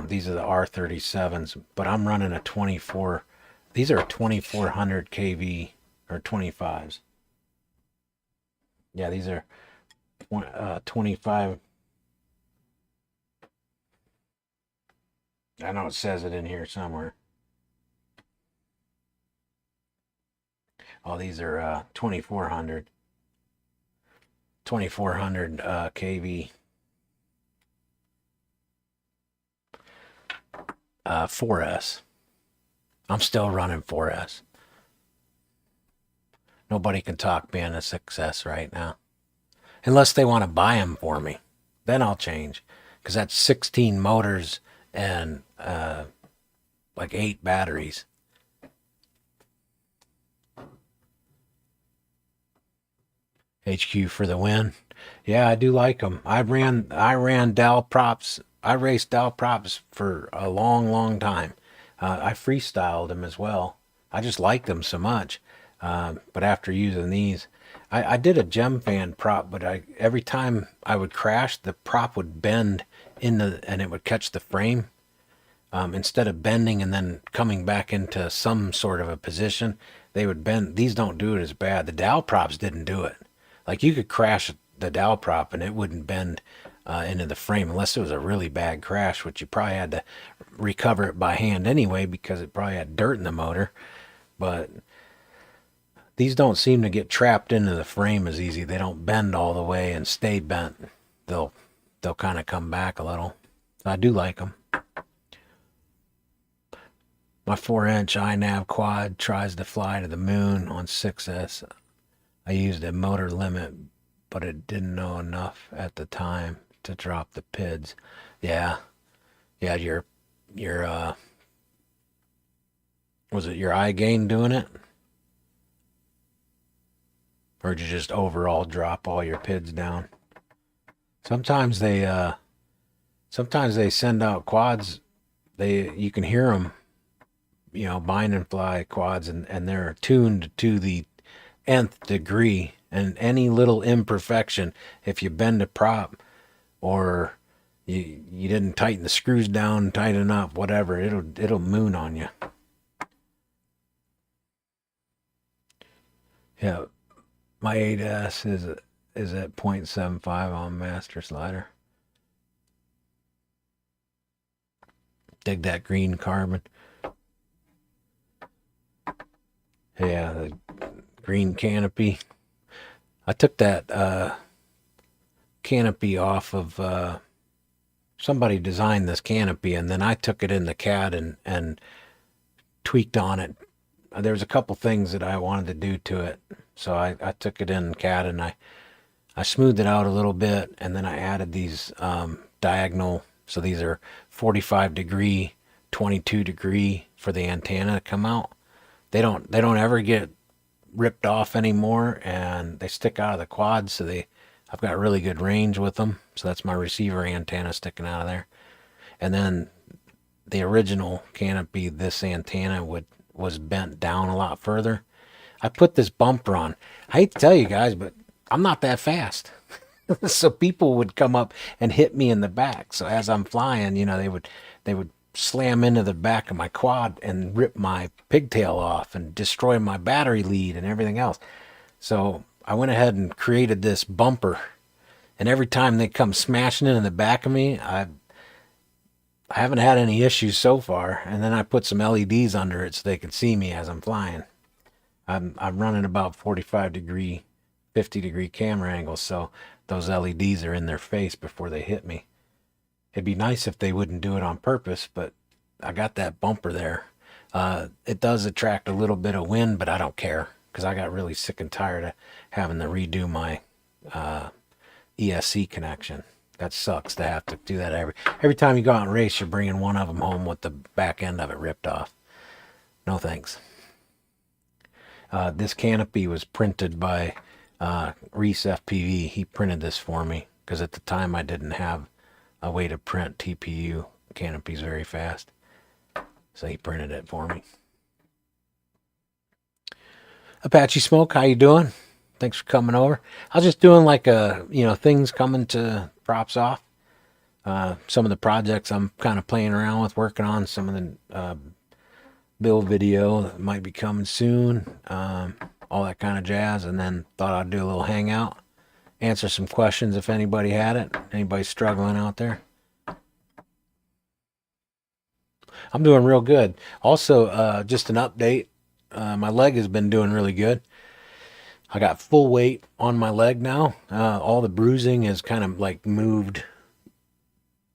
These are the R37s, but I'm running a 24. These are 2400 kV or 25s. Yeah, these are 25. I know it says it in here somewhere. Oh, these are 2400 kV 4S. I'm still running 4S. Nobody can talk me into 6S right now. unless they want to buy them for me. Then I'll change, because that's 16 motors and like 8 batteries. HQ for the win. Yeah, I do like them. I ran Dow Props. I raced Dow Props for a long time. I freestyled them as well. I just liked them so much. But after using these, I did a gem fan prop, but every time I would crash, the prop would bend and it would catch the frame. Instead of bending and then coming back into some sort of a position, they would bend. These don't do it as bad. The Dow props didn't do it. Like, you could crash the Dow prop and it wouldn't bend into the frame unless it was a really bad crash, which you probably had to recover it by hand anyway because it probably had dirt in the motor. But these don't seem to get trapped into the frame as easy. They don't bend all the way and stay bent. They'll kind of come back a little. I do like them. My 4-inch iNav quad tries to fly to the moon on 6S. I used a motor limit, but it didn't know enough at the time to drop the PIDs. Yeah, your was it your iGain doing it, or did you just overall drop all your PIDs down? Sometimes they send out quads. You can hear them, bind and fly quads, and they're tuned to the nth degree, and any little imperfection, if you bend a prop or you didn't tighten the screws down tight enough, whatever, it'll moon on you. Yeah, my 8S is at 0.75 on master slider. Dig that green carbon. Yeah, the green canopy. I took that canopy off of somebody designed this canopy, and then I took it in the CAD and tweaked on it. There was a couple things that I wanted to do to it, so I took it in CAD and I smoothed it out a little bit, and then I added these diagonal. So these are 45 degree, 22 degree for the antenna to come out. They don't ever get ripped off anymore, and they stick out of the quad, so I've got really good range with them. So that's my receiver antenna sticking out of there. And then the original canopy, this antenna was bent down a lot further. I put this bumper on. I hate to tell you guys, but I'm not that fast. So people would come up and hit me in the back. So as I'm flying, they would slam into the back of my quad and rip my pigtail off and destroy my battery lead and everything else. So I went ahead and created this bumper, and every time they come smashing into the back of me, I haven't had any issues so far. And then I put some LEDs under it so they can see me as I'm flying. I'm running about 45 degree, 50 degree camera angles, so those LEDs are in their face before they hit me. It'd be nice if they wouldn't do it on purpose, but I got that bumper there. It does attract a little bit of wind, but I don't care, because I got really sick and tired of having to redo my ESC connection. That sucks to have to do that every time you go out and race. You're bringing one of them home with the back end of it ripped off. No thanks. This canopy was printed by Reese FPV. He printed this for me because at the time I didn't have a way to print TPU canopies very fast, so he printed it for me. Apache Smoke, how you doing? Thanks for coming over. I was just doing like things coming to PropsOff. Some of the projects I'm kind of playing around with, working on some of the build video that might be coming soon, all that kind of jazz, and then thought I'd do a little hangout, answer some questions if anybody had it. Anybody struggling out there? I'm doing real good. Also, just an update. My leg has been doing really good. I got full weight on my leg now. All the bruising is kind of like moved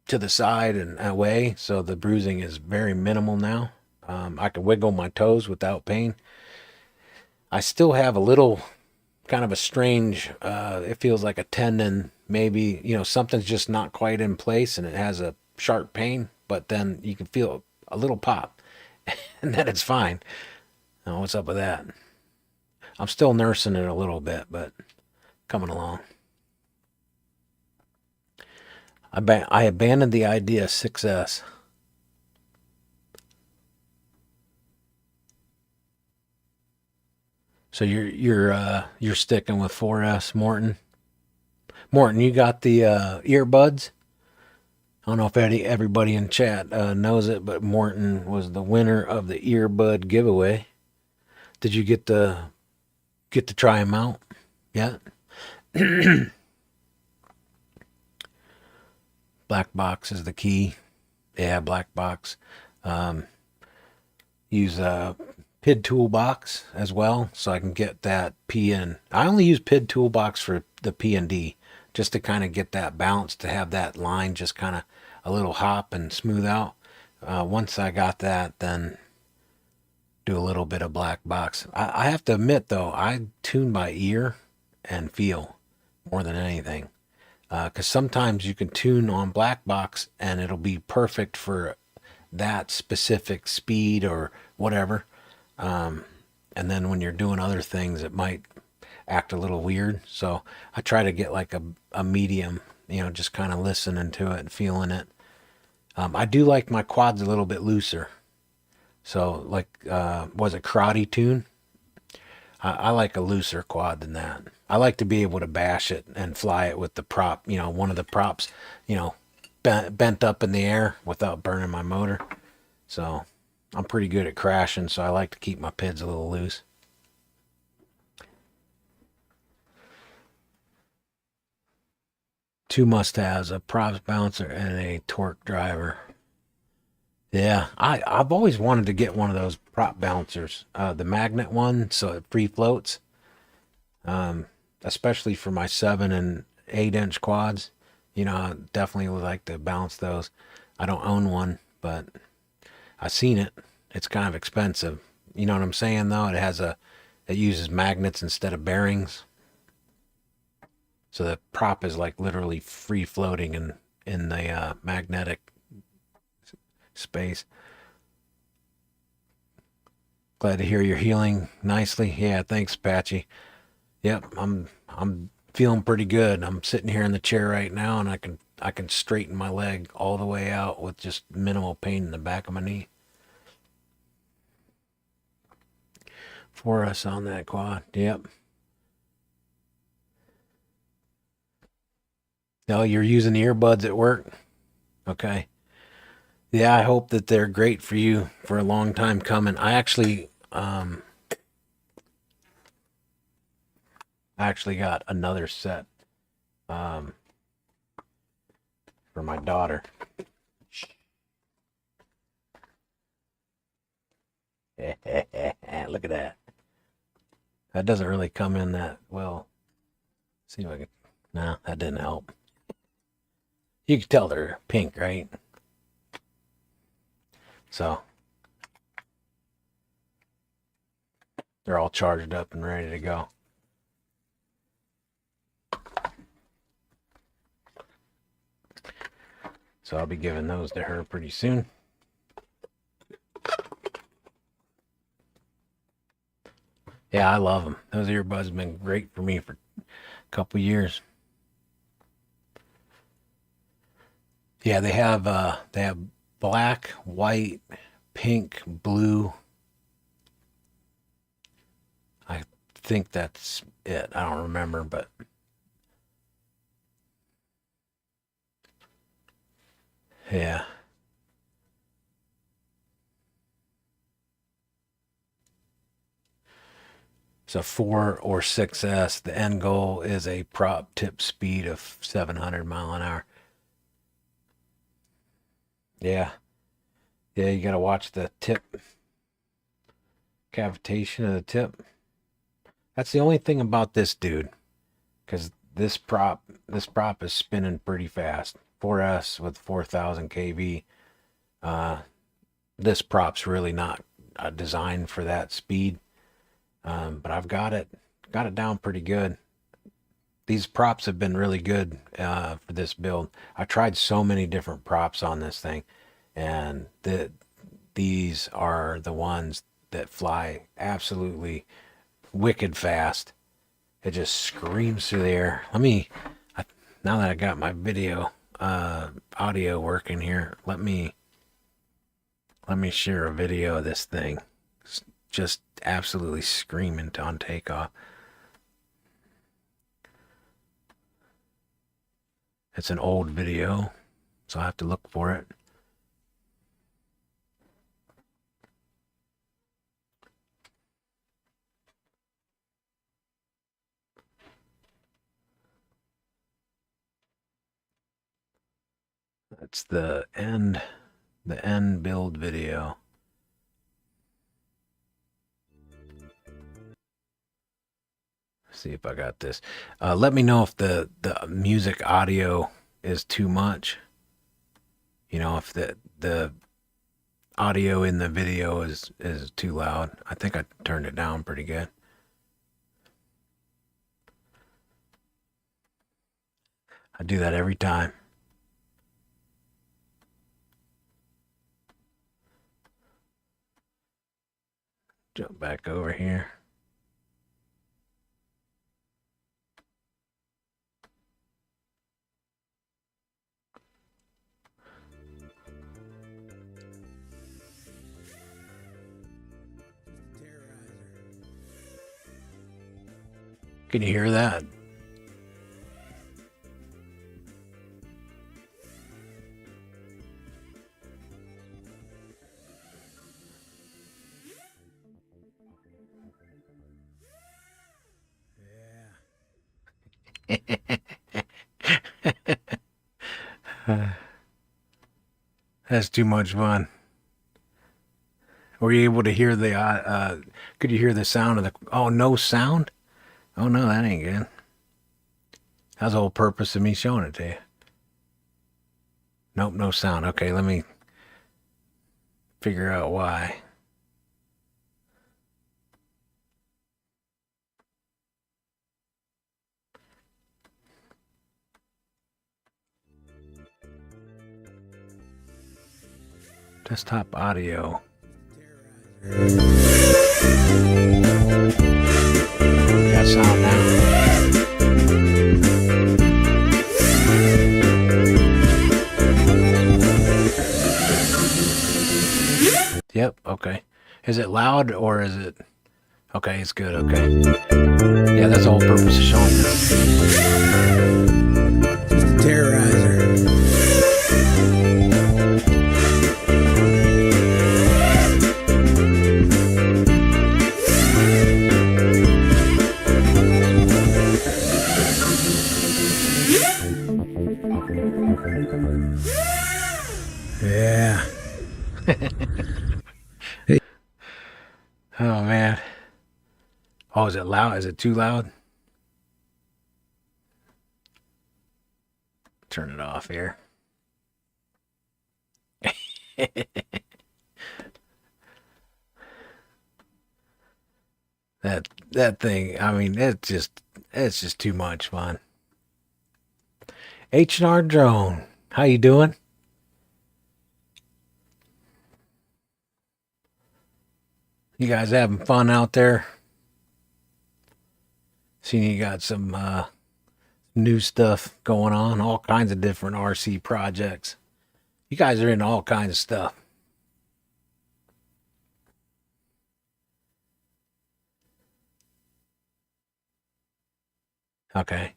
to the side and away, so the bruising is very minimal now. I can wiggle my toes without pain. I still have a little kind of a strange, it feels like a tendon, maybe, something's just not quite in place and it has a sharp pain, but then you can feel a little pop and then it's fine. Now, what's up with that? I'm still nursing it a little bit, but coming along. I abandoned the idea of 6S. So you're sticking with 4S, Morton. Morton, you got the earbuds. I don't know if everybody in chat knows it, but Morton was the winner of the earbud giveaway. Did you get to try them out yet? Black box is the key. Yeah, black box. Use a PID toolbox as well, so I can get that P and I only use PID toolbox for the P and D, just to kind of get that balance, to have that line just kind of a little hop and smooth out. Once I got that, then do a little bit of black box. I have to admit though, I tune by ear and feel more than anything. Because sometimes you can tune on black box and it'll be perfect for that specific speed or whatever. And then when you're doing other things, it might act a little weird. So I try to get like a medium, just kind of listening to it and feeling it. I do like my quads a little bit looser. So like, was it karate tune? I like a looser quad than that. I like to be able to bash it and fly it with the prop, one of the props, bent up in the air without burning my motor. So I'm pretty good at crashing, so I like to keep my PIDs a little loose. Two must-haves, a props bouncer and a torque driver. Yeah, I've always wanted to get one of those prop bouncers, the magnet one, so it free floats. Especially for my 7 and 8-inch quads. I definitely would like to bounce those. I don't own one, but I've seen it. It's kind of expensive. You know what I'm saying, though? It uses magnets instead of bearings. So the prop is like literally free floating in the magnetic space. Glad to hear you're healing nicely. Yeah, thanks, Patchy. Yep, I'm feeling pretty good. I'm sitting here in the chair right now, and I can straighten my leg all the way out with just minimal pain in the back of my knee. For us on that quad. Yep. No, you're using earbuds at work? Okay. Yeah, I hope that they're great for you for a long time coming. I actually got another set for my daughter. Look at that. That doesn't really come in that well. Let's see if I can. No, that didn't help. You can tell they're pink, right? So they're all charged up and ready to go. So I'll be giving those to her pretty soon. Yeah, I love them. Those earbuds have been great for me for a couple years. Yeah, they have black, white, pink, blue. I think that's it. I don't remember, but yeah. So 4 or 6S, the end goal is a prop tip speed of 700 mile an hour. Yeah. Yeah, you got to watch the tip, cavitation of the tip. That's the only thing about this dude, because this prop is spinning pretty fast. 4S with 4,000 kV. This prop's really not designed for that speed. But I've got it got it down pretty good. These props have been really good for this build. I tried so many different props on this thing, and these are the ones that fly absolutely wicked fast. It just screams through the air. Now that I got my video audio working here, let me share a video of this thing. It's just absolutely screaming on takeoff. It's an old video, so I have to look for it. That's the end build video. See if I got this. Let me know if the music audio is too much. You know, if the audio in the video is too loud. I think I turned it down pretty good. I do that every time. Jump back over here. Can you hear that? That's too much fun. Were you able to hear the could you hear the sound of the, oh, no sound? Oh no, that ain't good. That's the whole purpose of me showing it to you. Nope, no sound. Okay, let me figure out why. Desktop audio. Got sound now. Yep, okay. Is it loud or is it... Okay, it's good, okay. Yeah, that's the whole purpose of showing this. Terrorizer. Yeah. Oh, man. Oh, is it loud? Is it too loud? Turn it off here. That thing, I mean, it's just too much fun. H&R Drone, how you doing? You guys having fun out there? Seeing you got some new stuff going on, all kinds of different RC projects. You guys are in all kinds of stuff. Okay.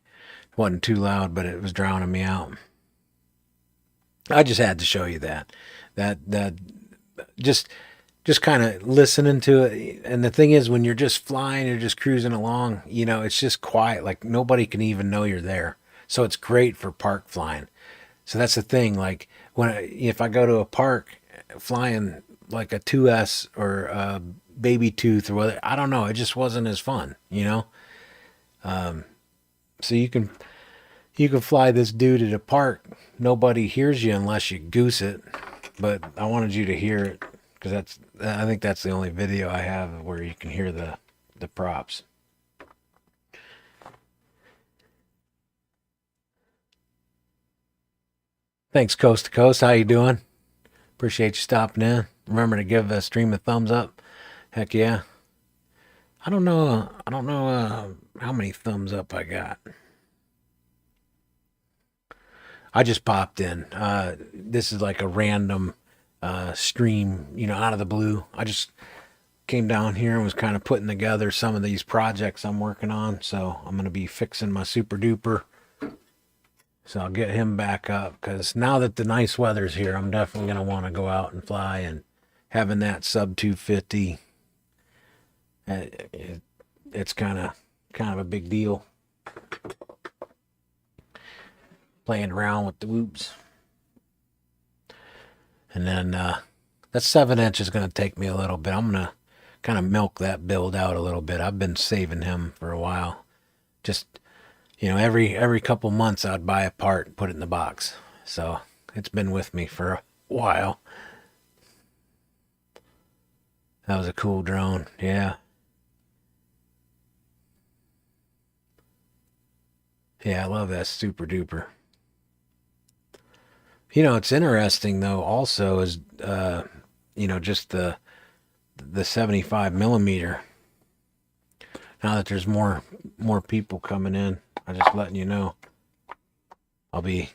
It wasn't too loud, but it was drowning me out. I just had to show you that. That just kind of listening to it. And the thing is, when you're just flying, you're just cruising along, you know, it's just quiet. Like nobody can even know you're there. So it's great for park flying. So that's the thing. Like if I go to a park flying like a 2S or a baby tooth or whatever, I don't know. It just wasn't as fun, you know? So you can fly this dude at a park. Nobody hears you unless you goose it. But I wanted you to hear it because I think that's the only video I have where you can hear the props. Thanks, Coast to Coast. How you doing? Appreciate you stopping in. Remember to give the stream a thumbs up. Heck yeah. I don't know how many thumbs up I got. I just popped in. This is like a random stream, out of the blue. I just came down here and was kind of putting together some of these projects I'm working on. So I'm going to be fixing my super duper. So I'll get him back up because now that the nice weather's here, I'm definitely going to want to go out and fly, and having that sub 250, it's kind of a big deal. Playing around with the whoops. And then that 7-inch is going to take me a little bit. I'm going to kind of milk that build out a little bit. I've been saving him for a while. Just, every couple months I'd buy a part and put it in the box. So it's been with me for a while. That was a cool drone. Yeah. Yeah, I love that super duper. It's interesting though also is just the 75 millimeter. Now that there's more people coming in, I'm just letting you know. I'll be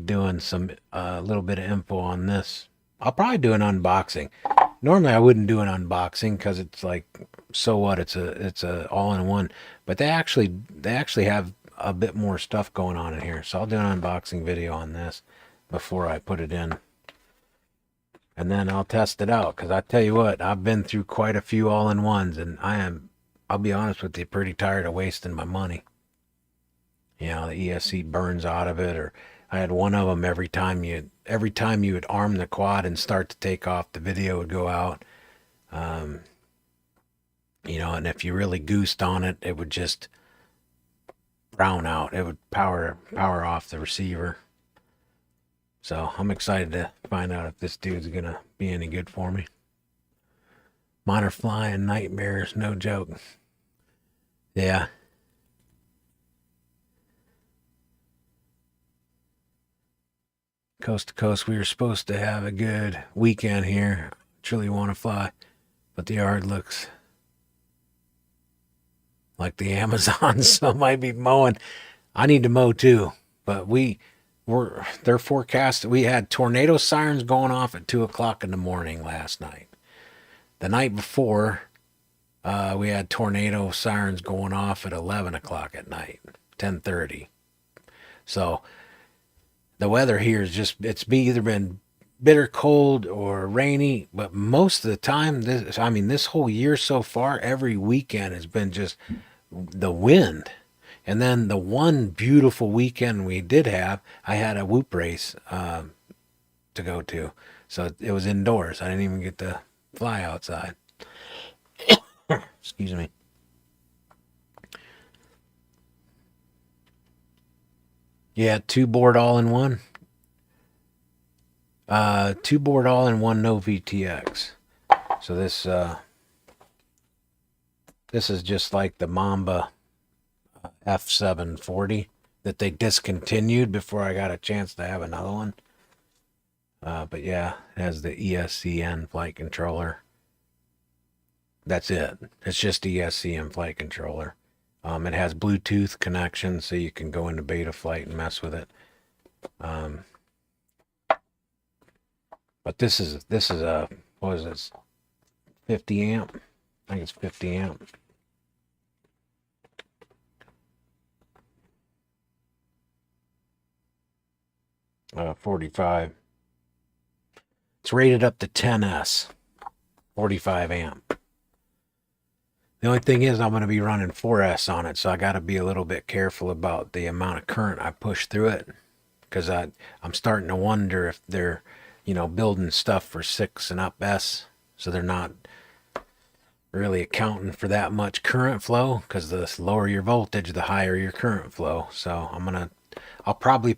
doing some little bit of info on this. I'll probably do an unboxing. Normally I wouldn't do an unboxing because it's like, so what? It's a all-in-one. But they actually have a bit more stuff going on in here. So I'll do an unboxing video on this before I put it in. And then I'll test it out, because I tell you what, I've been through quite a few all-in-ones, and I'll be honest with you, pretty tired of wasting my money. The ESC burns out of it, or I had one of them every time you would arm the quad and start to take off, the video would go out. And if you really goosed on it, it would just brown out. It would power off the receiver. So I'm excited to find out if this dude's gonna be any good for me. Mine are flying nightmares, no joke. Yeah. Coast to coast, we were supposed to have a good weekend here. Truly want to fly, but the yard looks like the Amazon, so I might be mowing. I need to mow too, but they're forecast. We had tornado sirens going off at 2:00 in the morning last night. The night before, we had tornado sirens going off at 11:00 at night, 10:30. So the weather here is it's either been bitter cold or rainy, but most of the time, this whole year so far, every weekend has been just the wind. And then the one beautiful weekend we did have, I had a whoop race to go to. So it was indoors. I didn't even get to fly outside. Excuse me. Yeah, 2-board all-in-one. 2-board all-in-one, no VTX. So this is just like the Mamba F740 that they discontinued before I got a chance to have another one. But yeah, it has the ESCN flight controller. That's it. It's just ESCN flight controller. It has Bluetooth connection, so you can go into beta flight and mess with it. But this is a, what is this? 50 amp? I think it's 50 amp. Uh, 45. It's rated up to 10S, 45 amp. The only thing is I'm going to be running 4S on it, so I got to be a little bit careful about the amount of current I push through it, because I'm starting to wonder if they're, building stuff for 6 and up S, so they're not really accounting for that much current flow, because the lower your voltage, the higher your current flow. So I'll probably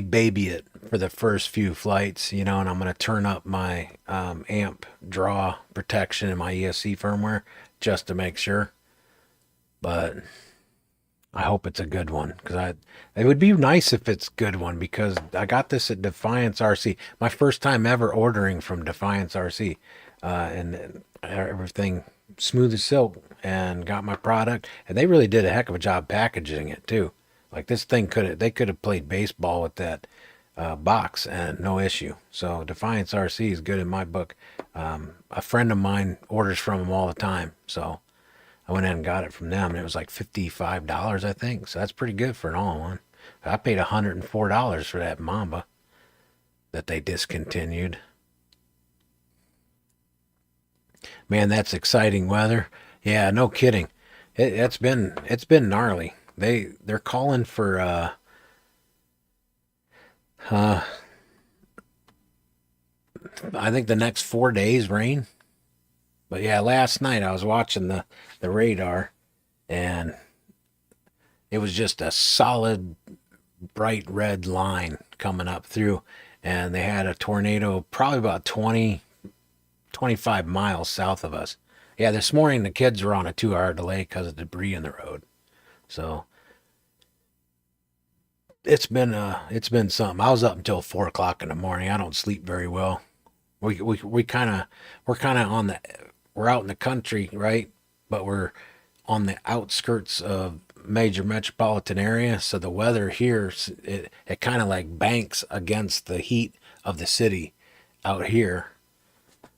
baby it for the first few flights, and I'm going to turn up my amp draw protection in my ESC firmware just to make sure. But I hope it's a good one because it would be nice if it's a good one because I got this at Defiance RC. My first time ever ordering from Defiance RC, and everything smooth as silk, and got my product. And they really did a heck of a job packaging it too. Like this thing they could have played baseball with that box and no issue. So Defiance RC is good in my book. A friend of mine orders from them all the time, so I went in and got it from them, and it was like $55, I think. So that's pretty good for an all-in-one. I paid $104 for that Mamba that they discontinued. Man, that's exciting weather. Yeah, no kidding. It's been gnarly. They're calling for uh I think the next 4 days rain. But yeah, last night I was watching the radar, and it was just a solid bright red line coming up through, and they had a tornado probably about 20, 25 miles south of us. Yeah, this morning the kids were on a 2 hour delay because of debris in the road. So it's been something. I was up until 4 o'clock in the morning. I don't sleep very well. We kind of we're kind of on the we're out in the country, right? But we're on the outskirts of major metropolitan area, so the weather here it kind of like banks against the heat of the city out here.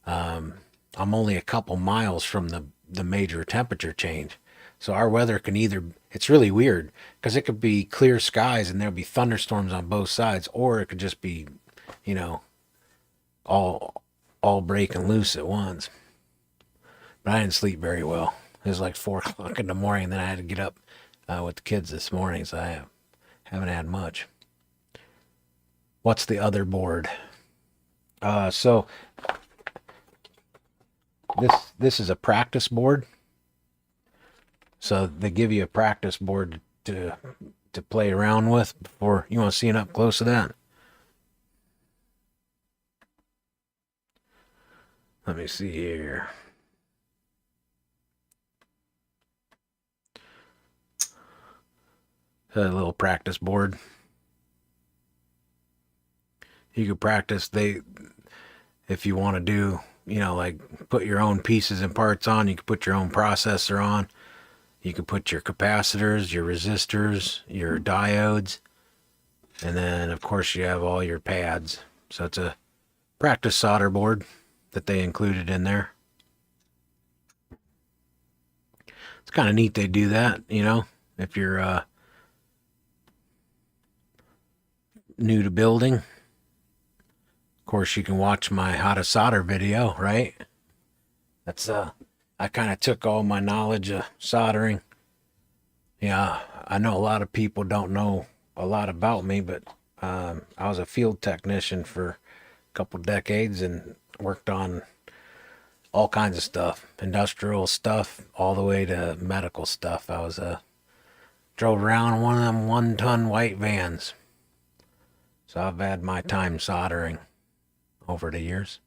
I'm only a couple miles from the major temperature change. So our weather can either, it's really weird because it could be clear skies and there'll be thunderstorms on both sides, or it could just be, you know, all all breaking loose at once. But I didn't sleep very well. It was like 4 o'clock in the morning, and then I had to get up with the kids this morning, so I haven't had much. What's the other board? So this is a practice board. So they give you a practice board to play around with before you want to see an up close of that. Let me see here. A little practice board. You could practice if you want to do, like put your own pieces and parts on. You could put your own processor on. You could put your capacitors, your resistors, your diodes, and then of course you have all your pads. So it's a practice solder board that they included in there. It's kind of neat they do that, if you're new to building. Of course, you can watch my how to solder video, right? That's I kind of took all my knowledge of soldering. Yeah, I know a lot of people don't know a lot about me, but I was a field technician for a couple decades and worked on all kinds of stuff, industrial stuff, all the way to medical stuff. I was drove around in one of them 1-ton white vans. So I've had my time soldering over the years.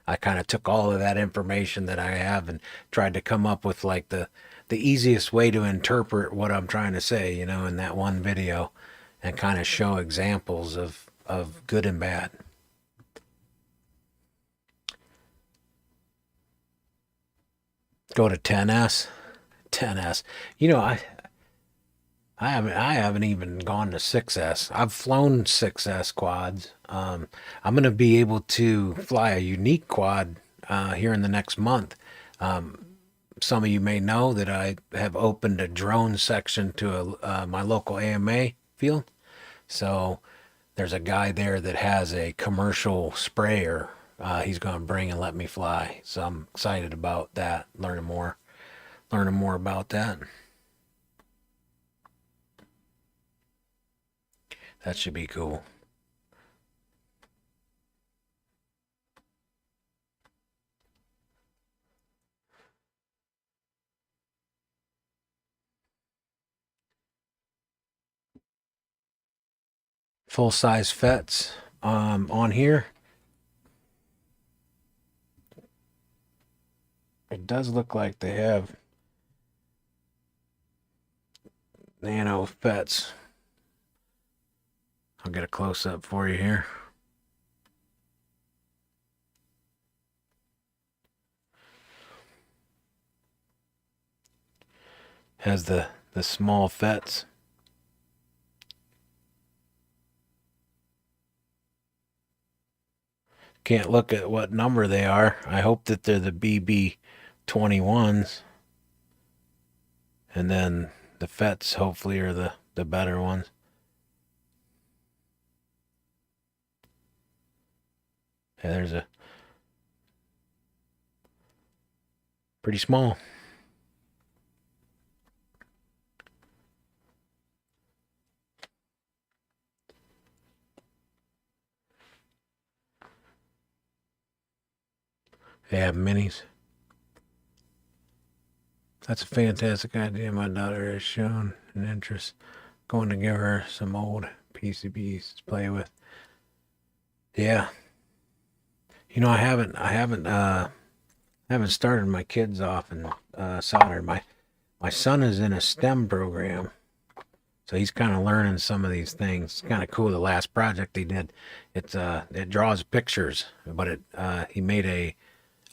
I kind of took all of that information that I have and tried to come up with like the easiest way to interpret what I'm trying to say, in that one video, and kind of show examples of good and bad. Go to 10S. 10S. I haven't even gone to 6S. I've flown 6S quads. I'm going to be able to fly a unique quad here in the next month. Some of you may know that I have opened a drone section to my local AMA field. So there's a guy there that has a commercial sprayer he's going to bring and let me fly. So I'm excited about that, learning more about that. That should be cool. Full size FETs on here. It does look like they have nano fets. I'll get a close-up for you here. Has the small fets. Can't look at what number they are. I hope that they're the BB21s. And then the fets hopefully are the better ones. Yeah, there's a pretty small. They have minis. That's a fantastic idea. My daughter has shown an interest. Going to give her some old PCBs to play with. Yeah. You know, I haven't started my kids off in solder. My son is in a STEM program, so he's kind of learning some of these things. It's kind of cool. The last project he did, it draws pictures, but he made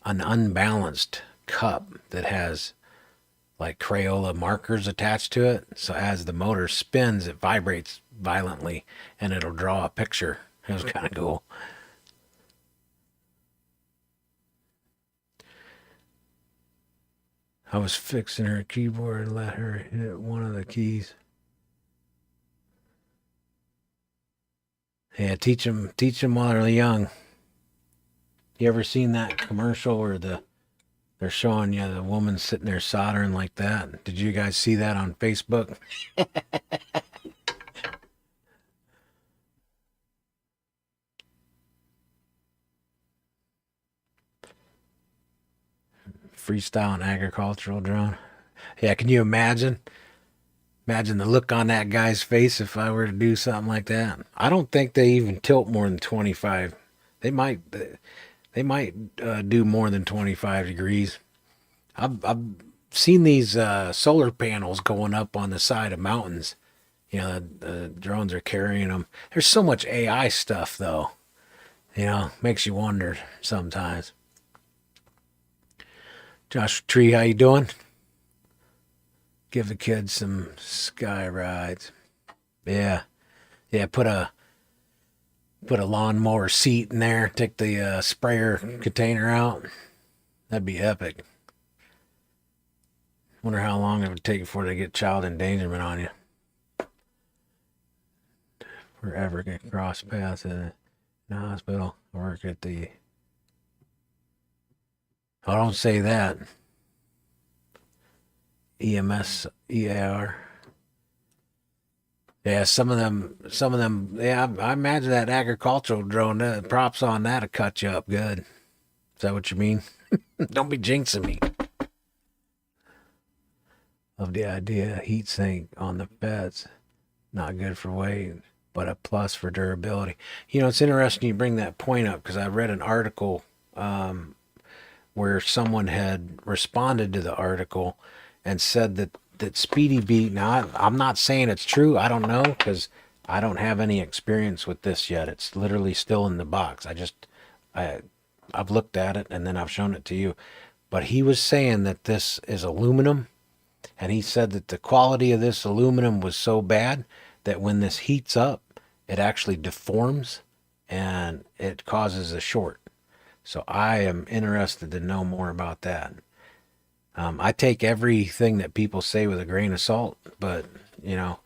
an unbalanced cup that has like Crayola markers attached to it. So as the motor spins, it vibrates violently and it'll draw a picture. It was kind of cool. I was fixing her keyboard and let her hit one of the keys. Yeah, teach them while they're young. You ever seen that commercial where they're showing you the woman sitting there soldering like that? Did you guys see that on Facebook? Freestyle and agricultural drone. Yeah, can you imagine? Imagine the look on that guy's face if I were to do something like that. I don't think they even tilt more than 25. They might do more than 25 degrees. I've seen these solar panels going up on the side of mountains. You know, the drones are carrying them. There's so much AI stuff, though. You know, makes you wonder sometimes. Josh Tree, how you doing? Give the kids some sky rides. Yeah, yeah. Put a lawnmower seat in there. Take the sprayer container out. That'd be epic. Wonder how long it would take before they get child endangerment on you. If we're ever gonna cross paths in the hospital, work at the. Oh, don't say that. EMS, EAR. Yeah, some of them. Yeah, I imagine that agricultural drone, props on that to cut you up good. Is that what you mean? Don't be jinxing me. Of the idea, heat sink on the beds, not good for weight, but a plus for durability. You know, it's interesting you bring that point up because I read an article where someone had responded to the article and said that Speedy Beat. Now, I'm not saying it's true. I don't know because I don't have any experience with this yet. It's literally still in the box. I've looked at it and then I've shown it to you. But he was saying that this is aluminum, and he said that the quality of this aluminum was so bad that when this heats up, it actually deforms and it causes a short. So I am interested to know more about that. I take everything that people say with a grain of salt, but you know,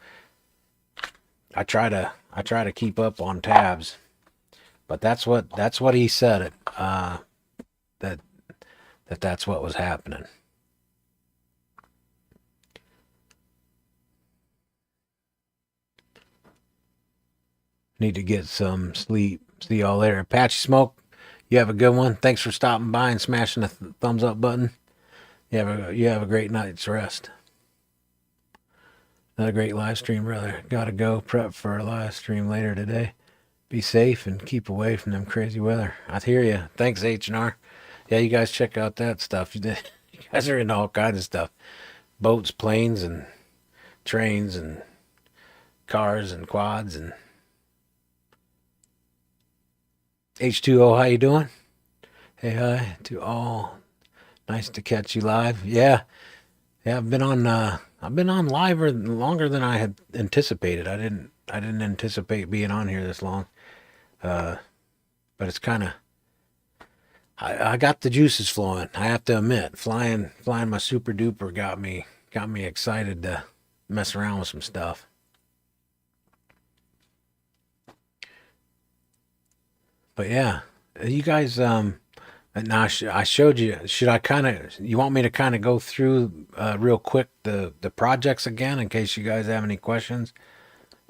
I try to keep up on tabs. But that's what he said. That that's what was happening. Need to get some sleep. See y'all later. Apache Smoke, you have a good one. Thanks for stopping by and smashing the thumbs up button. You have a great night's rest. Another great live stream, brother. Gotta go prep for a live stream later today. Be safe and keep away from them crazy weather. I hear you. Thanks, H&R. Yeah, you guys check out that stuff. You guys are into all kinds of stuff. Boats, planes, and trains and cars and quads and H2O. How you doing? Hey, hi to all. Nice to catch you live. Yeah, I've been on live longer than I had anticipated. I didn't anticipate being on here this long. Uh, but it's kind of I got the juices flowing. I have to admit, flying my super duper got me excited to mess around with some stuff. But yeah, you guys now I showed you. Should I kind of? You want me to kind of go through real quick the projects again in case you guys have any questions?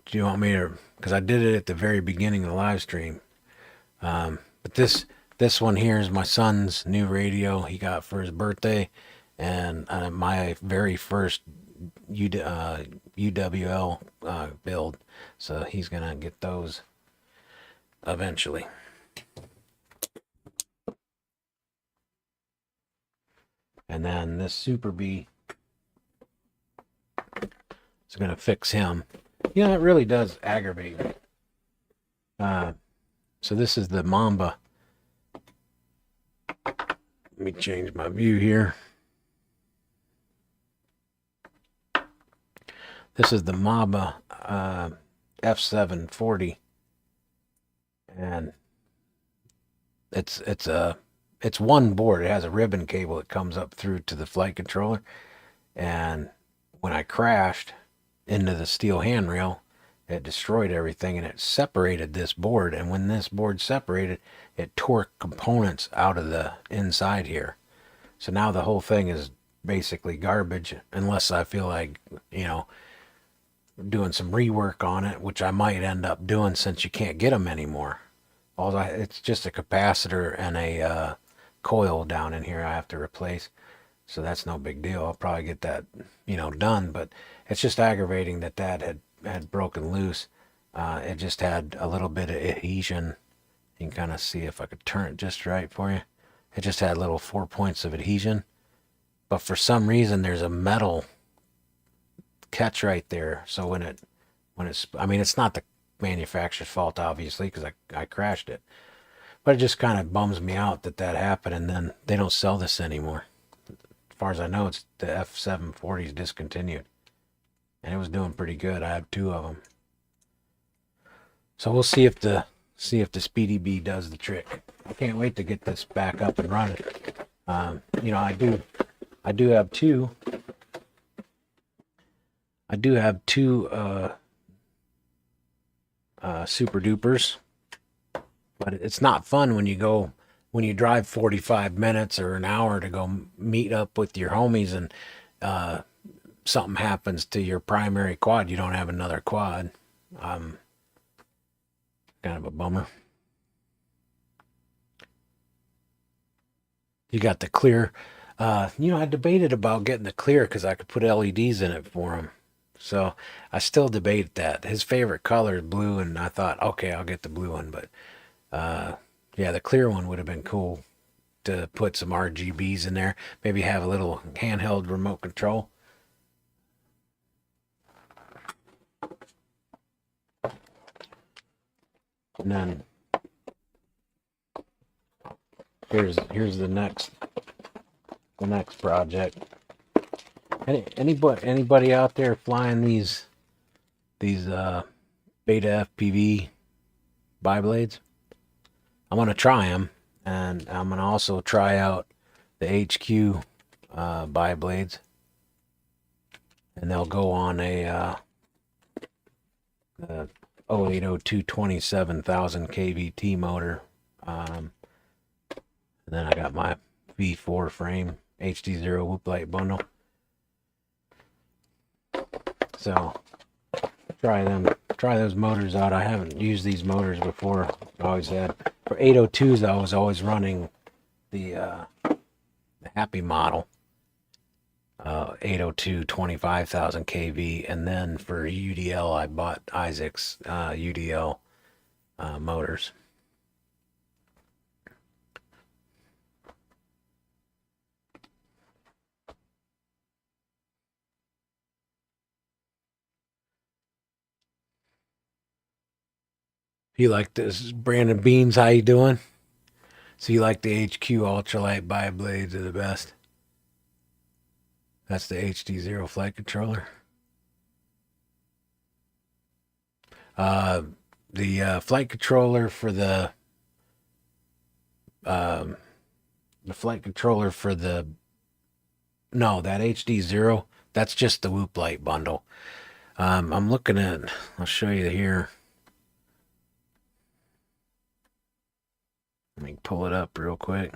Do you want me to? Because I did it at the very beginning of the live stream. But this one here is my son's new radio he got for his birthday, and my very first UWL build. So he's gonna get those eventually. And then this Super B is gonna fix him. You know, it really does aggravate me. So this is the Mamba. Let me change my view here. This is the Mamba F740, and it's one board. It has a ribbon cable that comes up through to the flight controller, and when I crashed into the steel handrail, it destroyed everything and it separated this board. And when this board separated, it tore components out of the inside here. So now the whole thing is basically garbage unless I feel like, you know, doing some rework on it, which I might end up doing since you can't get them anymore. It's just a capacitor and a coil down in here I have to replace. So that's no big deal. I'll probably get that, you know, done. But it's just aggravating that had broken loose. It just had a little bit of adhesion. You can kind of see if I could turn it just right for you. It just had little 4 points of adhesion. But for some reason, there's a metal catch right there. So when it's, I mean, it's not the manufacturer's fault, obviously, because I crashed it. But it just kind of bums me out that happened, and then they don't sell this anymore. As far as I know, it's the F740 is discontinued, and it was doing pretty good. I have two of them, so we'll see if the Speedy B does the trick. I can't wait to get this back up and running. You know, I do have two. I do have two super dupers, but it's not fun when you drive 45 minutes or an hour to go meet up with your homies and something happens to your primary quad. You don't have another quad. Kind of a bummer. You got the clear. You know, I debated about getting the clear because I could put LEDs in it for him. So I still debate that. His favorite color is blue, and I thought, okay, I'll get the blue one. But yeah, the clear one would have been cool to put some RGBs in there. Maybe have a little handheld remote control. And then here's the next project. Anybody out there flying these Beta FPV biblades? I'm gonna try them, and I'm gonna also try out the HQ biblades, and they'll go on a 0802 27,000 kVT motor. And then I got my V4 frame HD0 whoop light bundle. So try those motors out. I haven't used these motors before. I always had for 802s. I was always running the Happy model, 802 25,000 kV, and then for UDL I bought Isaac's UDL motors. You like this, Brandon Beans? How you doing? So you like the HQ ultralight bi blades are the best. That's the HD0 flight controller. Uh, the flight controller for um, the flight controller for the no, that HD0. That's just the Whoop Light bundle. I'm looking at. I'll show you here. Let me pull it up real quick.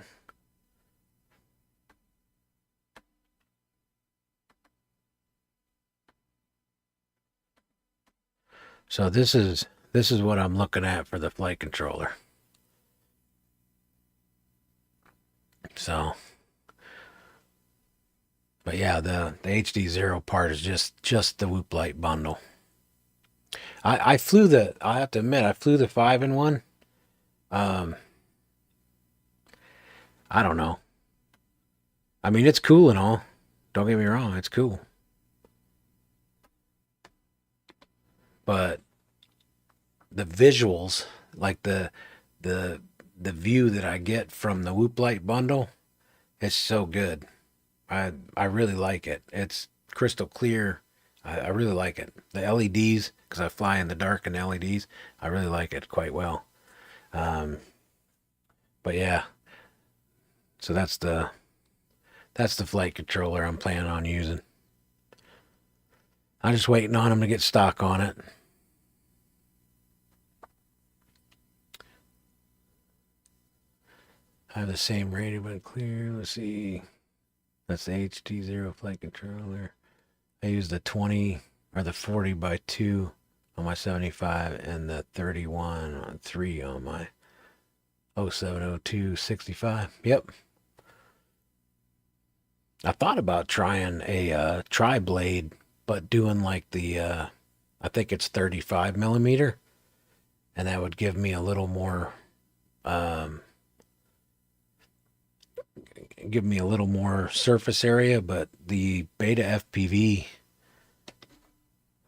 So this is what I'm looking at for the flight controller. So, but yeah, the HD0 part is just the Whoop Light bundle. I flew the. I have to admit, I flew the 5-in-1. Um, I don't know. I mean, it's cool and all. Don't get me wrong, it's cool. But the visuals, like the the view that I get from the Whoop Light bundle, it's so good. I really like it. It's crystal clear. I really like it. The LEDs, because I fly in the dark in LEDs, I really like it quite well. Um, but yeah, so that's the flight controller I'm planning on using. I'm just waiting on them to get stock on it. I have the same rating but clear. Let's see. That's the HT0 flight controller. I use the 20 or the 40 by 2 on my 75 and the 31 on 3 on my 0702 65. Yep. I thought about trying a tri blade, but doing like the I think it's 35 millimeter, and that would give me a little more um, give me a little more surface area. But the beta FPV,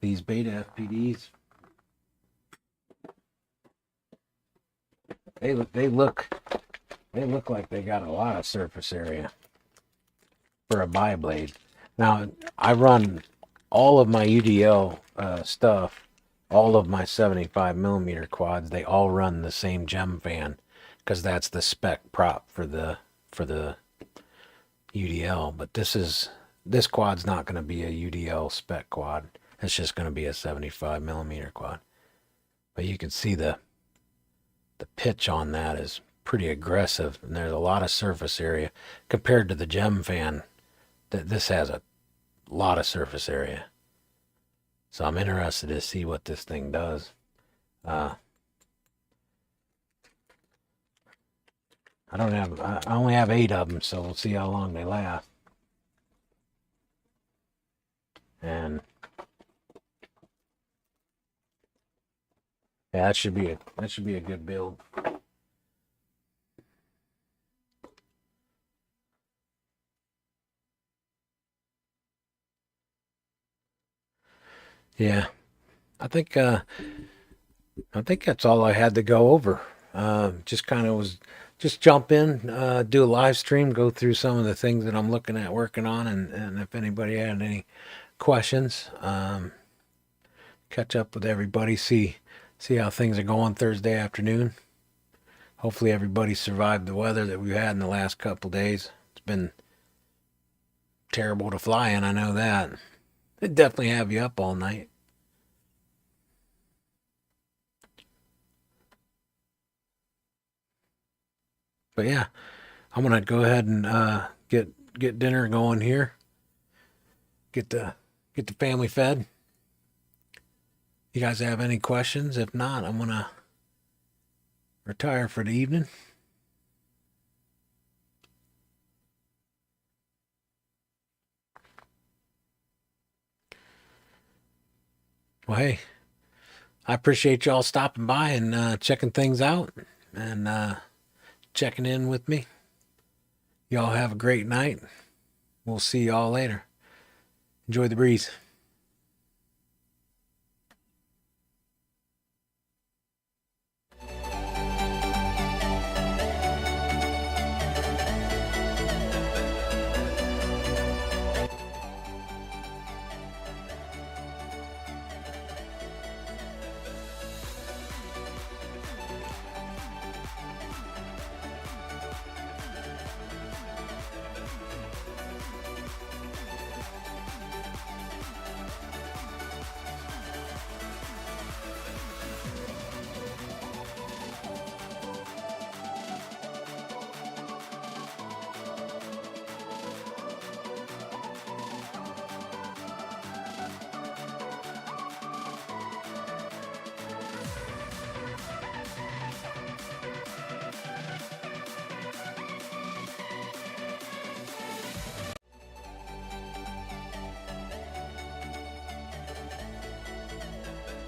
these beta FPVs, they look like they got a lot of surface area for a bi blade. Now I run all of my UDL stuff, all of my 75 millimeter quads. They all run the same gem fan because that's the spec prop for the UDL. But this quad's not going to be a UDL spec quad. It's just going to be a 75 millimeter quad. But you can see the pitch on that is pretty aggressive, and there's a lot of surface area compared to the gem fan. That this has a lot of surface area. So I'm interested to see what this thing does. I I only have 8 of them, so we'll see how long they last. And yeah, that should be a good build. Yeah, I think uh, I think that's all I had to go over. Just kind of was just jump in, do a live stream, go through some of the things that I'm looking at working on, and if anybody had any questions, catch up with everybody, see how things are going Thursday afternoon. Hopefully everybody survived the weather that we've had in the last couple days. It's been terrible to fly in, I know that. It definitely have you up all night. But yeah, I'm gonna go ahead and get dinner going here. Get the family fed. You guys have any questions? If not, I'm gonna retire for the evening. Well, hey, I appreciate y'all stopping by and checking things out and checking in with me. Y'all have a great night. We'll see y'all later. Enjoy the breeze.